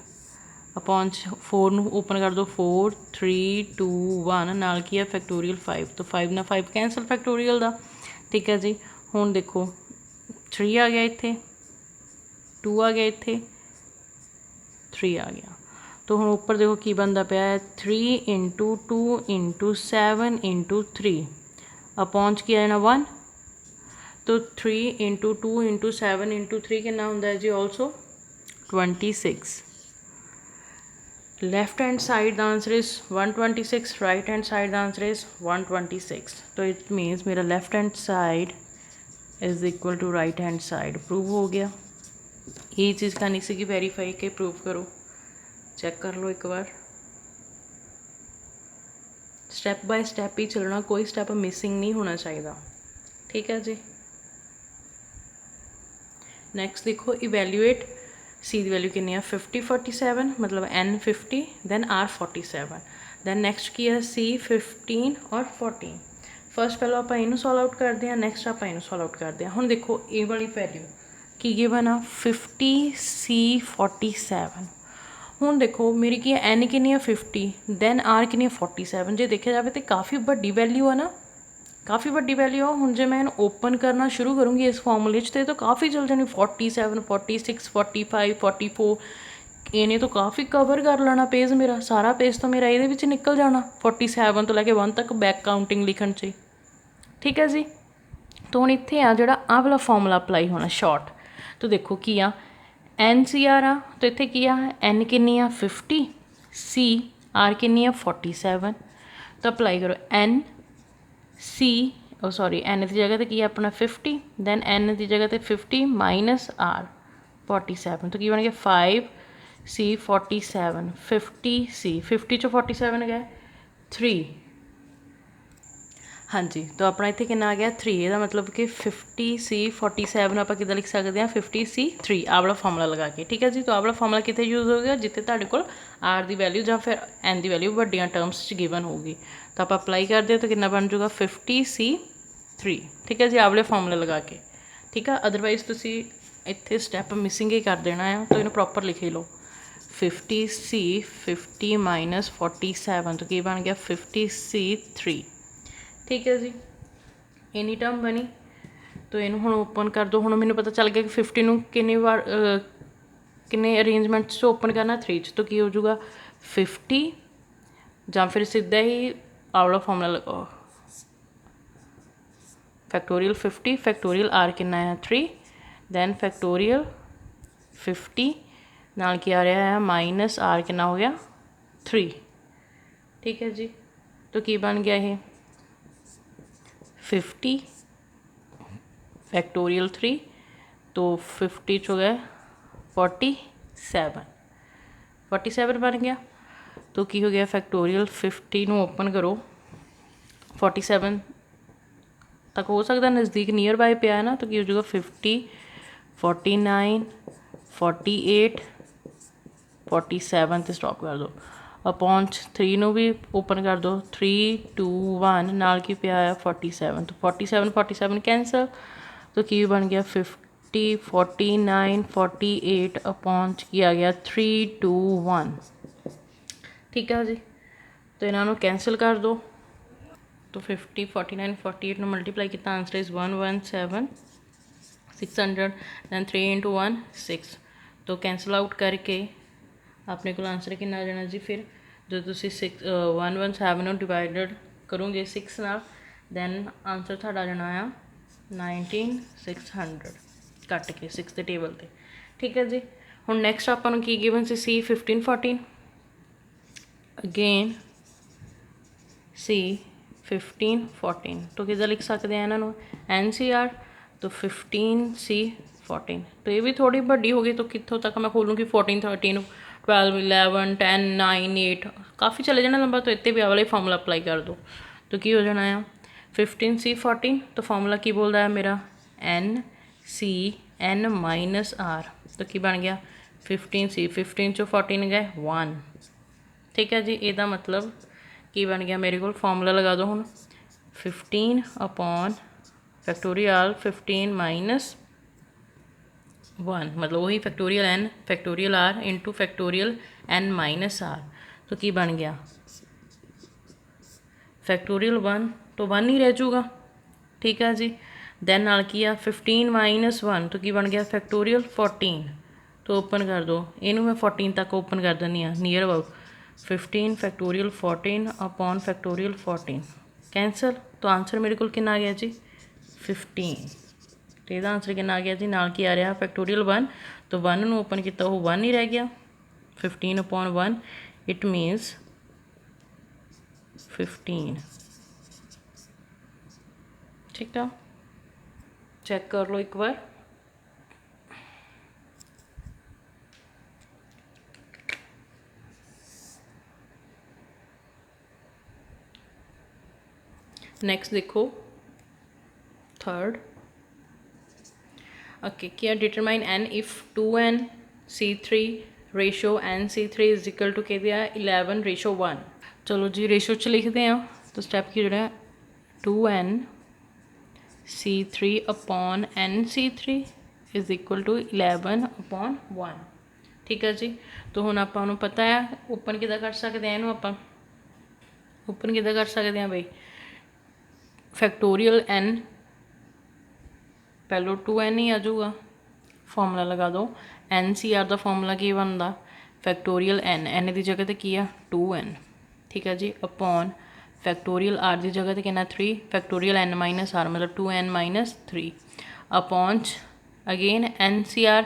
अपॉन 4 ओपन कर दो 4 3 2 1 नाल की है फैक्टोरियल 5, तो 5 ना 5 कैंसल फैक्टोरियल का। ठीक है जी, हुण देखो 3 आ गया इत्थे, 2 आ गया इत्थे, 3 आ गया, तो हम ऊपर देखो की बनता पाया है 3 × 2 × 7 × 3 अपॉन की आना 1, तो 3 × 2 × 7 × 3 कितना होंदा है जी also 26। Left hand side the answer is 126, right hand side the answer is 126, तो इट मीन्स मेरा left hand side is equal to right hand side. Prove हो गया, ये चीज़ करनी सी वेरीफाई के प्रूव करो, चेक कर लो एक बार। स्टैप बाय स्टैप ही चलना, कोई स्टैप मिसिंग नहीं होना चाहिए। ठीक है जी, नैक्सट देखो इवैल्यूएट सी की वैल्यू कितनी है 50 47, मतलब n 50 then r 47, then next की है c 15 और 14। फर्स्ट पहले आप इनू सॉल्व आउट करते हैं, नैक्सट आप इनू सॉल्व आउट करते हैं। हुण देखो ये वाली वैल्यू की गिवन आ 50 c 47, ਹੁਣ देखो मेरी की है एन कितनी है 50 दैन आर कितनी है 47, जो देखा जाए तो काफ़ी वड्डी वैल्यू है ना, काफ़ी वड्डी वैल्यू है। हुण जे मैं ओपन करना शुरू करूँगी इस फॉर्मूले तो काफ़ी चल जानी 47 46 45 44, इन्हें तो काफ़ी कवर कर लेना पेज, मेरा सारा पेज तो मेरा ये निकल जाना 47 तो लैके 1 तक बैक काउंटिंग लिखण च। ठीक है जी, तो हुण इत्थे आ जिहड़ा आह वाला फॉर्मूला अप्लाई होना शॉर्ट, तो देखो की आ एन सी आर आ, तो इत्थे की आ एन कितनी आ 50, सी आर कितनी आ 47, तो अप्लाई करो एन सी सॉरी एन की जगह तो की अपना 50, दैन एन की जगह तो 50 माइनस आर 47, तो की बन गया 5 सी 47 50 सी 50 चो 47 गया 3। हाँ जी, तो अपना इतने कितना आ गया 3, यदा मतलब कि 50 C 47 आप कि लिख सकते हैं 50 C 3 आ वाला फॉर्मूला लगा के। ठीक है जी, तो आ वाला फॉर्मूला कितने यूज़ होगा जितने तुहाडे कोल आर की वैल्यू या फिर एन की वैल्यू वड्डियां टर्म्स गिवन होगी, तो आप अप्लाई करते तो कितना बन जाऊगा 50 C 3। ठीक है जी, आ वाले फॉर्मूला लगा के। ठीक है, अदरवाइज़ तुसी इत्थे स्टैप मिसिंग ही कर देना है, तो इन्हें प्रॉपर लिख ही लो 50 C 50 माइनस 47, तो की बन गया 50 C 3। ठीक है जी, इन्नी टर्म बनी, तो इनू हुण ओपन कर दो। हुण मैनूं पता चल गया कि 50 नूं किन्नी बार किन्ने अरेंजमेंट्स च ओपन करना 3 च, तो की हो जाऊगा 50 या फिर सीधा ही आवला फॉर्मूला लगाओ फैक्टोरियल 50 फैक्टोरियल आर कितना है 3, दैन फैक्टोरियल 50 नाल की आ रहा है माइनस आर कितना हो गया 3। ठीक है जी, तो की बन गया ये 50 फैक्टोरियल 3, तो 50 हो गया 47 बन गया, तो की हो गया फैक्टोरियल 50 नूं ओपन करो 47 तक हो सकता नज़दीक नियर बाय पिया है ना, तो की हो जाएगा 50 49 48 47 तो स्टॉप कर दो अपॉन 3 ਨੂੰ ਵੀ ਓਪਨ ਕਰ ਦਿਓ 3 2 1 ਨਾਲ ਕੀ ਪਿਆ ਆ 47 तो 47 कैंसल तो ਕੀ ਬਣ ਗਿਆ 50 49 48 अपॉन ਕੀ ਆ ਗਿਆ 3 2 1 ठीक है जी। तो इन्हों कैंसल कर दो तो 50 49 48 मल्टीप्लाई किया आंसर इज़ 117 600 दैन 3 इंटू 1 6 तो कैंसल आउट करके अपने को आंसर कि आ जाना जी। फिर जो तुम 117 डिवाइडेड करोगे 6 नाल दैन आंसर थाड़ा आ जाना आ 19600 कट के 6 के टेबल पर। ठीक है जी। हुण नैक्सट आपां नूं की गिवन सी 15 14 अगेन सी 15 14 तो किदा लिख सकते हैं इन्हों NCR तो 15 C 14 तो ये भी थोड़ी बड़ी होगी तो कितों तक मैं खोलूँगी 14 13 12 11 10 9 8 काफ़ी चले जाना लंबा तो इतने भी वाला फार्मूला अप्लाई कर दो तो की हो जाना है 15 C 14 तो फार्मूला की बोलता है मेरा NC N माइनस R तो की बन गया 15 C 15 चो 14 गए 1 ठीक है जी। ਇਹਦਾ मतलब की बन गया मेरे को फॉर्मूला लगा दो ਹੁਣ 15 अपॉन फैक्टोरियल 15 माइनस 1 मतलब वही factorial N factorial R into factorial N minus R तो की बन गया फैक्टोरियल 1 तो 1 ही रह जाऊगा। ठीक है जी। दैन नाल की आ 15 माइनस 1 तो की बन गया फैक्टोरियल 14 तो ओपन कर दो इनू मैं 14 तक ओपन कर देनी हाँ near about 15 factorial 14 upon factorial 14 cancel तो आंसर मेरे को कितना आ गया जी 15 तो यदा आंसर कितना आ गया जी नाल की आ रहा फैक्टोरियल 1 तो 1 नूं ओपन किया वो 1 ही रह गया 15 अपॉन 1 इट मीनस 15। ठीक है चेक कर लो एक बार। नेक्स्ट देखो थर्ड ओके क्या determine n if 2n C3 ratio NC3 is equal to कहते हैं 11:1। चलो जी रेशो च लिखते हैं तो स्टैप की जोड़ा 2n C3 upon NC3 is equal to 11/1। ठीक है जी। तो हुण आपां नूं पता है ओपन किदा कर सकते हैं इहनूं आपां ओपन किदा कर सकते हैं बई फैक्टोरियल N पहलो 2n ही आ जाऊगा फॉर्मूला लगा दो NCR का फॉर्मूला की बनता फैक्टोरियल N की जगह तो की है 2n। ठीक है जी। अपॉन फैक्टोरियल R की जगह तो कितना 3 फैक्टोरियल N माइनस R मतलब 2n minus 3 upon again NCR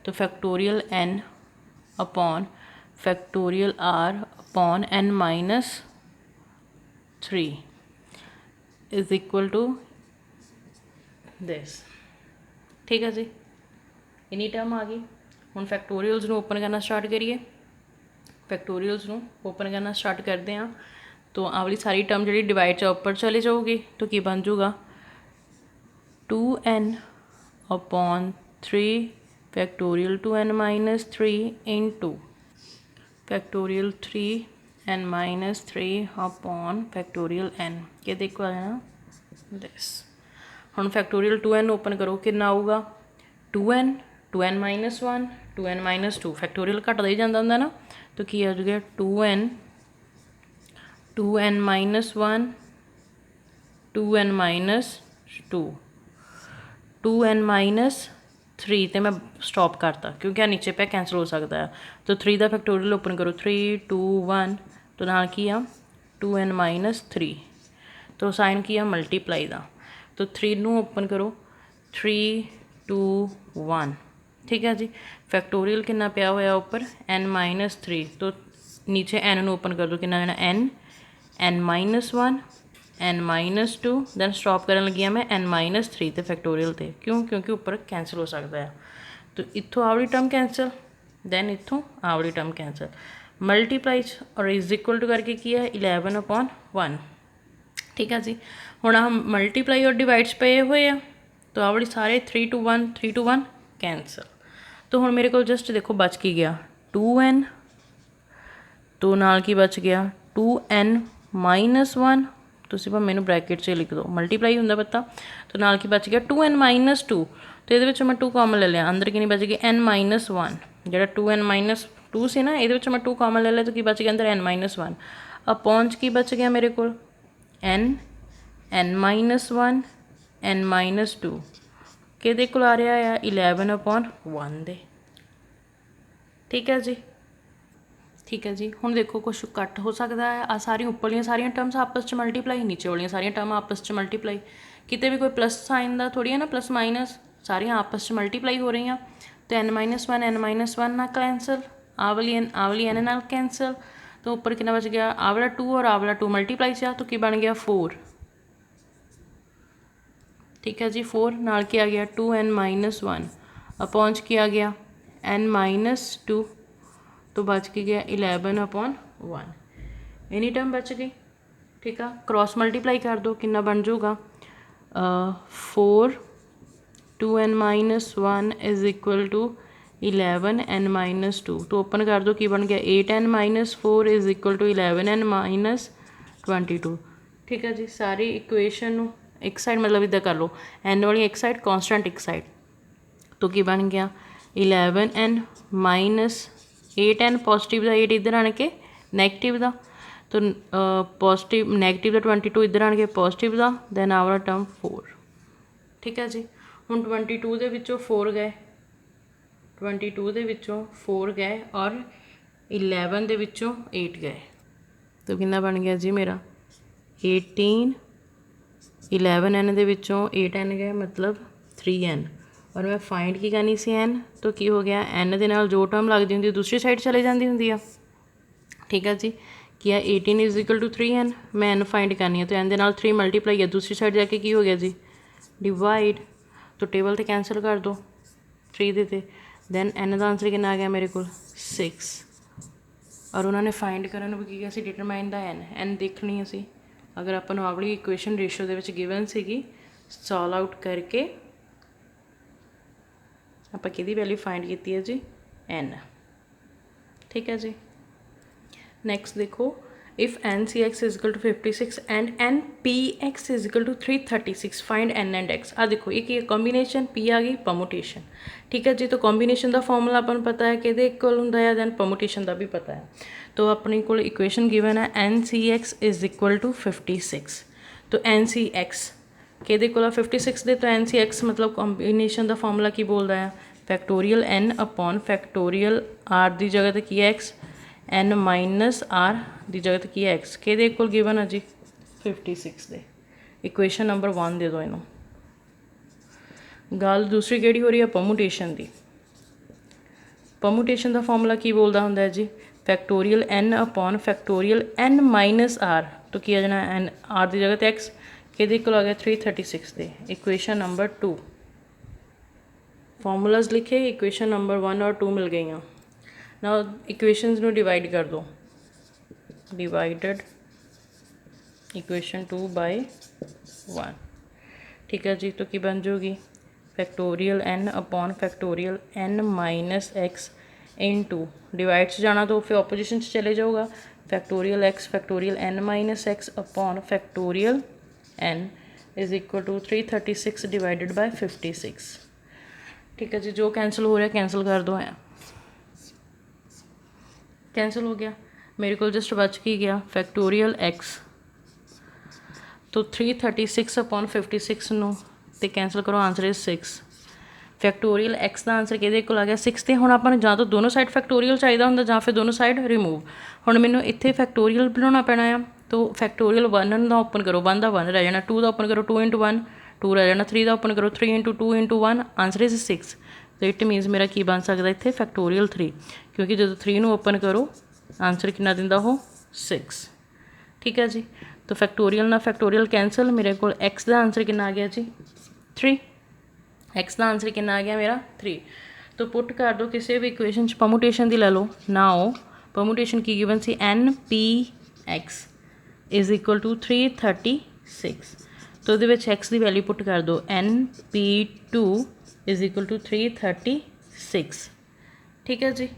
तो factorial N upon factorial R upon N minus 3 is equal to this. ठीक है जी। इन्नी टर्म आ गई हुण फैक्टोरियल्स नूं ओपन करना स्टार्ट करिए फैक्टोरियल्स नूं ओपन करना स्टार्ट करते हैं तो आ वाली सारी टर्म जी डिवाइड च ऊपर चले जाऊगी तो की बन जाऊगा 2n upon 3 factorial 2n minus 3 into factorial 3n minus 3 upon factorial n ये देखो है ना दिस। हम फैक्टोरियल 2n ओपन करो कितना आऊगा 2n minus 1 2n minus 2 factorial घटदा ही जाता होंगे ना तो की आ जाएगा 2n minus 1 2n minus 2 2n minus 3 तो मैं स्टॉप करता क्योंकि नीचे पे कैंसल हो सकता है तो 3 का फैक्टोरियल ओपन करो 3 2 1 तो नाल की आ 2n माइनस 3 तो साइन की आ मल्टीप्लाई का तो 3 नूं ओपन करो 3 2 1। ठीक है जी। फैक्टोरियल कितना पिया होया ऊपर n माइनस 3 तो नीचे n नूं ओपन कर दो कितना देना n minus 1 n minus 2 then stop करन लगी मैं n माइनस 3 तो फैक्टोरियल ते क्यों क्योंकि ऊपर कैंसल हो सकता है तो इत्थों आवली टर्म कैंसल दैन इत्थों आवली टर्म कैंसल मल्टीप्लाई और इज इक्वल टू करके की है 11/1। ठीक है जी। हुण हम मल्टीप्लाई और डिवाइड्स पे हुए हैं तो आवड़ी सारे 3 to 1 कैंसल तो हुण मेरे को जस्ट देखो बच की गया 2n तो नाल की बच गया 2n माइनस 1, ਤੁਸੀਂ ਭਾਵੇਂ ਮੈਨੂੰ ਬ੍ਰੈਕਟ 'ਚ ਲਿਖ ਦਿਓ, ਮਲਟੀਪਲਾਈ ਹੁੰਦਾ ਪਤਾ। तो नाल की बच गया 2n माइनस 2, तो ये मैं 2 कॉमन ले लिया, अंदर कितनी बच गई n माइनस 1, जो 2n माइनस 2 से ना ये मैं 2 कॉमन ले लिया, तो की बच गया अंदर n माइनस 1। अपॉन की बच गया मेरे को n माइनस 1 n माइनस 2 कि आ रहा है 11/1 दे। ठीक है जी, ठीक है जी। हुण देखो कुछ घट हो सकता है, आ सारी उपरलियां सारियां टर्म्स आपस च मल्टीप्लाई, नीचे वालियां सारियां टर्म आपस च मल्टीप्लाई, किते भी कोई प्लस साइन का थोड़ी है ना, प्लस माइनस सारियां आपस च मल्टीप्लाई हो रही हैं। तो n माइनस 1 ना कैंसल, आ वाली n नाल कैंसल, तो ऊपर कितना बच गया, आ वाला 2 और आ वाला 2 मल्टीप्लाई से, तो की बन गया 4। ठीक है जी, 4 नाल की आ गया 2n माइनस 1 अपॉन की आ गया n माइनस 2, तो बच के गया 11/1, एनी टर्म बच गई। ठीक है, क्रॉस मल्टीप्लाई कर दो, कितना बन जाऊगा 4 2n minus 1 is equal to 11n minus 2, तो ओपन कर दो, की बन गया 8n minus 4 is equal to 11n minus 22। ठीक है जी, सारी इक्वेशन एक साइड मतलब इदा कर लो, n वाली एक साइड कॉन्स्टेंट एक साइड, तो की बन गया 11n माइनस 8n पॉजिटिव का 8 इधर आने के नैगेटिव का, तो पॉजिटिव नैगेटिव का 22 इधर आने के पॉजिटिव का, दैन आवर टर्म 4। ठीक है जी, हुण 22 दे विचों 4 गए, 22 दे विचों 4 गए और 11 दे विचों 8 गए, तो कितना बन गया जी मेरा 18। 11n दे विचों 8n गए मतलब 3n, और मैं फाइंड की करनी सी n, तो की हो गया n दे नाल जो टर्म लगती होंगी दूसरी साइड चले जाती होंगी आ। ठीक है जी, किया 18 इज इक्वल टू 3n, मैं n फाइंड करनी है, तो n दे नाल 3 मल्टीप्लाई है, दूसरी साइड जाके की हो गया जी डिवाइड, तो टेबल तो कैंसल कर दो 3 दे, दैन n का आंसर कितना आ गया मेरे को 6, और उन्होंने फाइंड करन भी किया सी डिटरमाइन द n देखनी असी, अगर अपन वाली इक्वेशन रेशो दे विच गिवन सीगी, सॉल्व आउट करके आप किहदी वैल्यू फाइंड की है जी n। ठीक है जी, नैक्सट देखो, if NCX is equal to 56 and NPX is equal to 336 find n and x। आ देखो ये कॉम्बीनेशन P आ गई परमुटेशन। ठीक है जी, तो कॉम्बीनेशन का फॉर्मूला अपन पता है कि इक्वल होंदा है, दैन परमुटेशन का भी पता है, तो अपने को इक्वेशन गिवन है NCX इज इक्वल टू 56, तो NCX कि 56 दे, तो NCX मतलब कॉम्बीनेशन का फॉर्मूला की बोलता है factorial n upon factorial r की जगह तो की है x, n माइनस r की जगह तो की है x, कि इक्वल गिवन है जी 56 दे। इक्वेशन नंबर 1 दे दो इनू। गल दूसरी केड़ी हो रही है परमुटेशन की। परमुटेशन का फॉर्मूला की बोलता होंगे जी factorial n upon factorial n minus r, तो की आ जाना n r की जगह तो x, कि इक्वल आ गया 336 दे। इक्वेशन नंबर 2 फॉर्मूलाज लिखे, इक्वेशन नंबर 1 और 2 मिल गई। ना इक्वेशनस नू डिवाइड कर दो, डिवाइडेड इक्वेशन 2 बाय 1। ठीक है जी, तो की बन जाएगी factorial n upon factorial n minus x into, divide से जाना तो फिर ऑपोजिशन से चले जाऊगा, factorial x factorial n minus x upon factorial n is equal to 336 divided by 56। ठीक है जी, जो कैंसिल हो रहा है कैंसिल कर दो, है कैंसिल हो गया, मेरे को जस्ट बच के गया फैक्टोरियल x, तो 336 अपॉन 56 नू तो कैंसिल करो, आंसर इज 6। फैक्टोरियल x का आंसर कि आ गया 6, तो हम अपन जां तो दोनों साइड फैक्टोरियल चाहिए होंगे, जां फिर दोनों साइड रिमूव। हुण मैनू इत्थे फैक्टोरियल बनाना पैना है, तो फैक्टोरियल 1 का ओपन करो, 1 का 1 रह जाना, 2 का ओपन करो 2 × 1 2 रह जाना, 3 का ओपन करो 3 × 2 × 1 आंसर इज 6। तो इट मीनस मेरा की बन सकता इत्थे फैक्टोरियल 3, क्योंकि जो 3 नू ओपन करो आंसर कितना दिंदा वो 6। ठीक है जी, तो फैक्टोरियल ना फैक्टोरियल कैंसल, मेरे को x का आंसर कितना आ गया जी 3, x का आंसर कितना आ गया मेरा 3। तो पुट कर दो किसी भी इक्वेशन परमुटेशन की ले लो ना, हो परमुटेशन की गिवन सी NPX इज इक्वल टू 336, तो ये x की वैल्यू पुट कर दो NP2 इज इक्वल टू 336। ठीक है जी,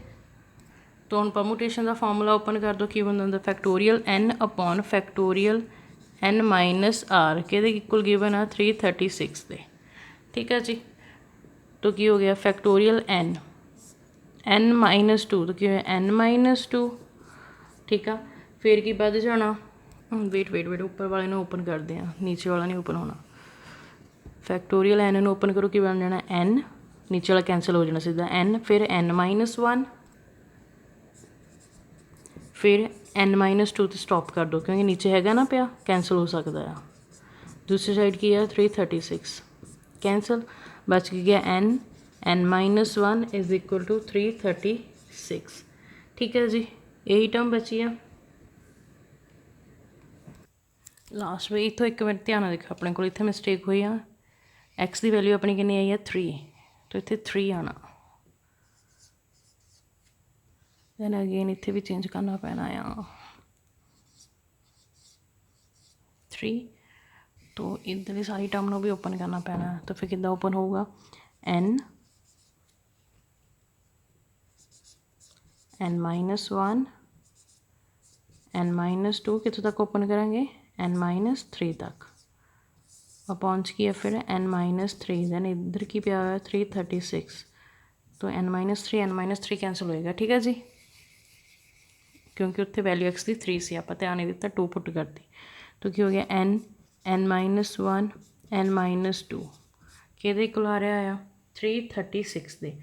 तो हुण परमुटेशन का फॉर्मूला ओपन कर दो, की बनता ਹੁੰਦਾ factorial n upon factorial n minus r कि इक्वल गिवन आ 336 दे। ठीक है जी, तो की हो गया फैक्टोरियल n माइनस 2 तो की हो n माइनस 2। ठीक है, फिर की बढ़ जाना, वेट वेट वेट उपर वाले ने ओपन करते हैं, नीचे वाला नहीं ओपन होना। फैक्टोरियल n ओपन करो, कि बन जाना n, नीचे वाला कैंसल हो जाना सीधा n, फिर n माइनस 1, फिर n माइनस 2 तो स्टॉप कर दो क्योंकि नीचे हैगा ना पिया, कैंसल हो सकता है। दूसरी साइड की है 336 कैंसल, बच गया n minus 1 is equal to 336। ठीक है जी, यही टर्म बची है लास्ट में। इतों एक मिनट ध्यान देखो, अपने को इतने मिसटेक हुई है, एक्स की वैल्यू अपनी कितनी आई है 3, तो इतने 3 आना, दैन अगेन इतने भी चेंज करना पैना आ 3, तो इधर सारी टर्म को भी ओपन करना पैना है। तो फिर कितना ओपन होगा, n माइनस 1 n माइनस 2 कितों तक ओपन करेंगे n माइनस 3 तक, अपॉन की है फिर n माइनस 3, दैन इधर की पिया हुआ 336, तो n माइनस 3 कैंसल होएगा। ठीक है जी, क्योंकि उत्थे वैल्यू x की 3 सी, आप ध्यान नहीं दिता 2 पुट कर दी, तो की हो गया n माइनस 1 n माइनस 2 कि इक्वल आ रहा है 336 दे।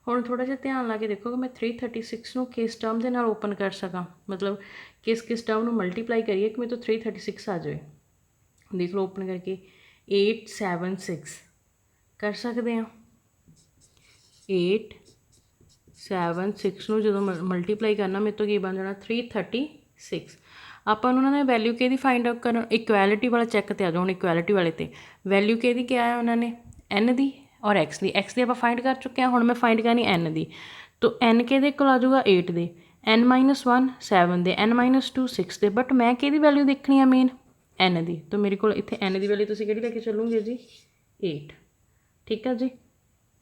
हुण थोड़ा जिहा ध्यान ला के देखो कि मैं 336 नूं किस टर्म दे नाल ओपन कर सकां, मतलब किस टर्म नूं मल्टीप्लाई करिए कि मेरे तो 336 आ जाए। देख लो ओपन करके 876 कर सकते हैं, 876 नूं जदों मल्टीप्लाई करना मेरे तो की बन जाना 336। ਆਪਾਂ ਉਹਨਾਂ ਨੇ ਵੈਲਿਊ ਕਿਹਦੀ ਫਾਈਂਡ ਆਊਟ ਕਰਨ, ਇਕੁਐਲਿਟੀ ਵਾਲਾ ਚੈੱਕ ਤੇ ਆ ਜਾਓ। ਹੁਣ ਇਕੁਐਲਿਟੀ ਵਾਲੇ ਤੇ ਵੈਲਿਊ ਕਿਹਦੀ ਕਿਹਾ ਹੈ ਉਹਨਾਂ ਨੇ, n ਦੀ ਔਰ x ਦੀ ਆਪਾਂ ਫਾਈਂਡ ਕਰ ਚੁੱਕੇ ਹਾਂ। ਹੁਣ ਮੈਂ ਫਾਈਂਡ ਕਰਨੀ n ਦੀ, तो n ਕਿਹਦੇ ਕੋਲ ਆ ਜਾਊਗਾ 8 ਦੇ, n ਮਾਈਨਸ 1 7 ਦੇ, n ਮਾਈਨਸ 2 6 ਦੇ, ਬਟ ਮੈਂ ਕਿਹਦੀ ਵੈਲਿਊ ਦੇਖਣੀ ਆ ਮੇਨ n ਦੀ, तो मेरे को इतने n की वैल्यू तुसीं किहड़ी लेके चलोगे जी 8। ठीक है जी,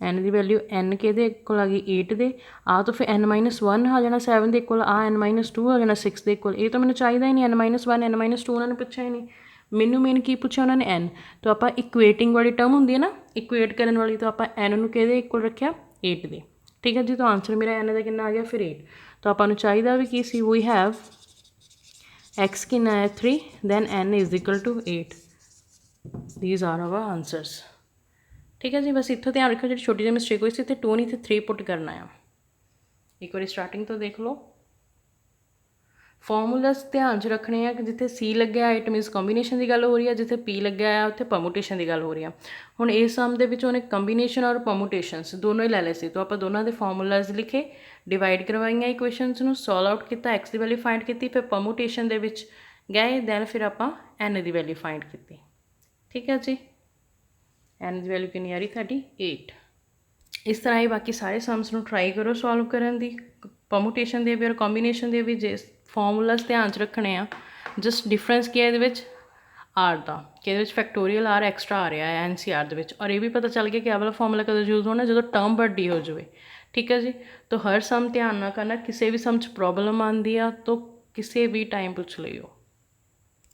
n की वैल्यू n किहदे कोल आ गई 8 दे, आ तो फिर n माइनस 1 आ जाना 7 के कोल, आ n माइनस 2 आ जाना 6 के कोल। ये तो मैंने चाहिए ही नहीं, n माइनस 1 n माइनस 2 उन्होंने पूछा ही नहीं, मैनू मेन की पूछा उन्होंने n। तो आप इक्वेटिंग वाली टर्म होंगी है ना, इक्वेट करने वाली, तो आप n नूं किहदे इक्वल रखिया 8 दे। ठीक है जी, तो आंसर मेरा n का कितना आ गया फिर 8। तो आपको चाहिए भी की सी, वी हैव x कितना है 3, then n is equal to 8। These are our answers. ठीक है जी, बस इतों ध्यान रखो जी छोटी जी मिस्टेक हुई सी, इतने 2 नहीं थे 3 पुट करना है। एक बार स्टार्टिंग तो देख लो, फॉर्मूलास ध्यान च रखने हैं कि जिथे सी लग्या इट मीनस कंबीनेशन की गल हो रही है, जिथे पी लग्या है उत्थे परमुटेशन की गल हो रही है। हुण इस सम दे विच उहने कंबीनेशन और परमुटेशनस दोनों ही लै लए सी, तो आप दोनों के फॉर्मूलाज लिखे, डिवाइड करवाइया इक्वेशनस नूं, सॉल्व आउट किया, एक्स की वैल्यू फाइंड की, फिर परमुटेशन दे विच गए, दैन फिर आप एन की वैल्यू फाइंड की। ठीक है जी, एन की वैल्यू कितनी आ रही 38। इस तरह ही बाकी सारे सम्स नूं ट्राई करो सॉल्व करन दी, परमुटेशन दे भी और कॉम्बीनेशन दे भी। जे फॉर्मूलाज ध्यान च रखने आ, जस्ट डिफरेंस क्या है आर का, कि फैक्टोरियल आर एक्सट्रा आ रहा है NCR दे विच, और ये भी पता चल गया कि यह वाला फॉर्मूला कदों यूज होना जो टर्म बड़ी हो जाए। ठीक है जी, तो हर सम ध्यान ना करना, किसी भी सम च प्रॉब्लम आती है तो किसी भी टाइम पूछ लियो।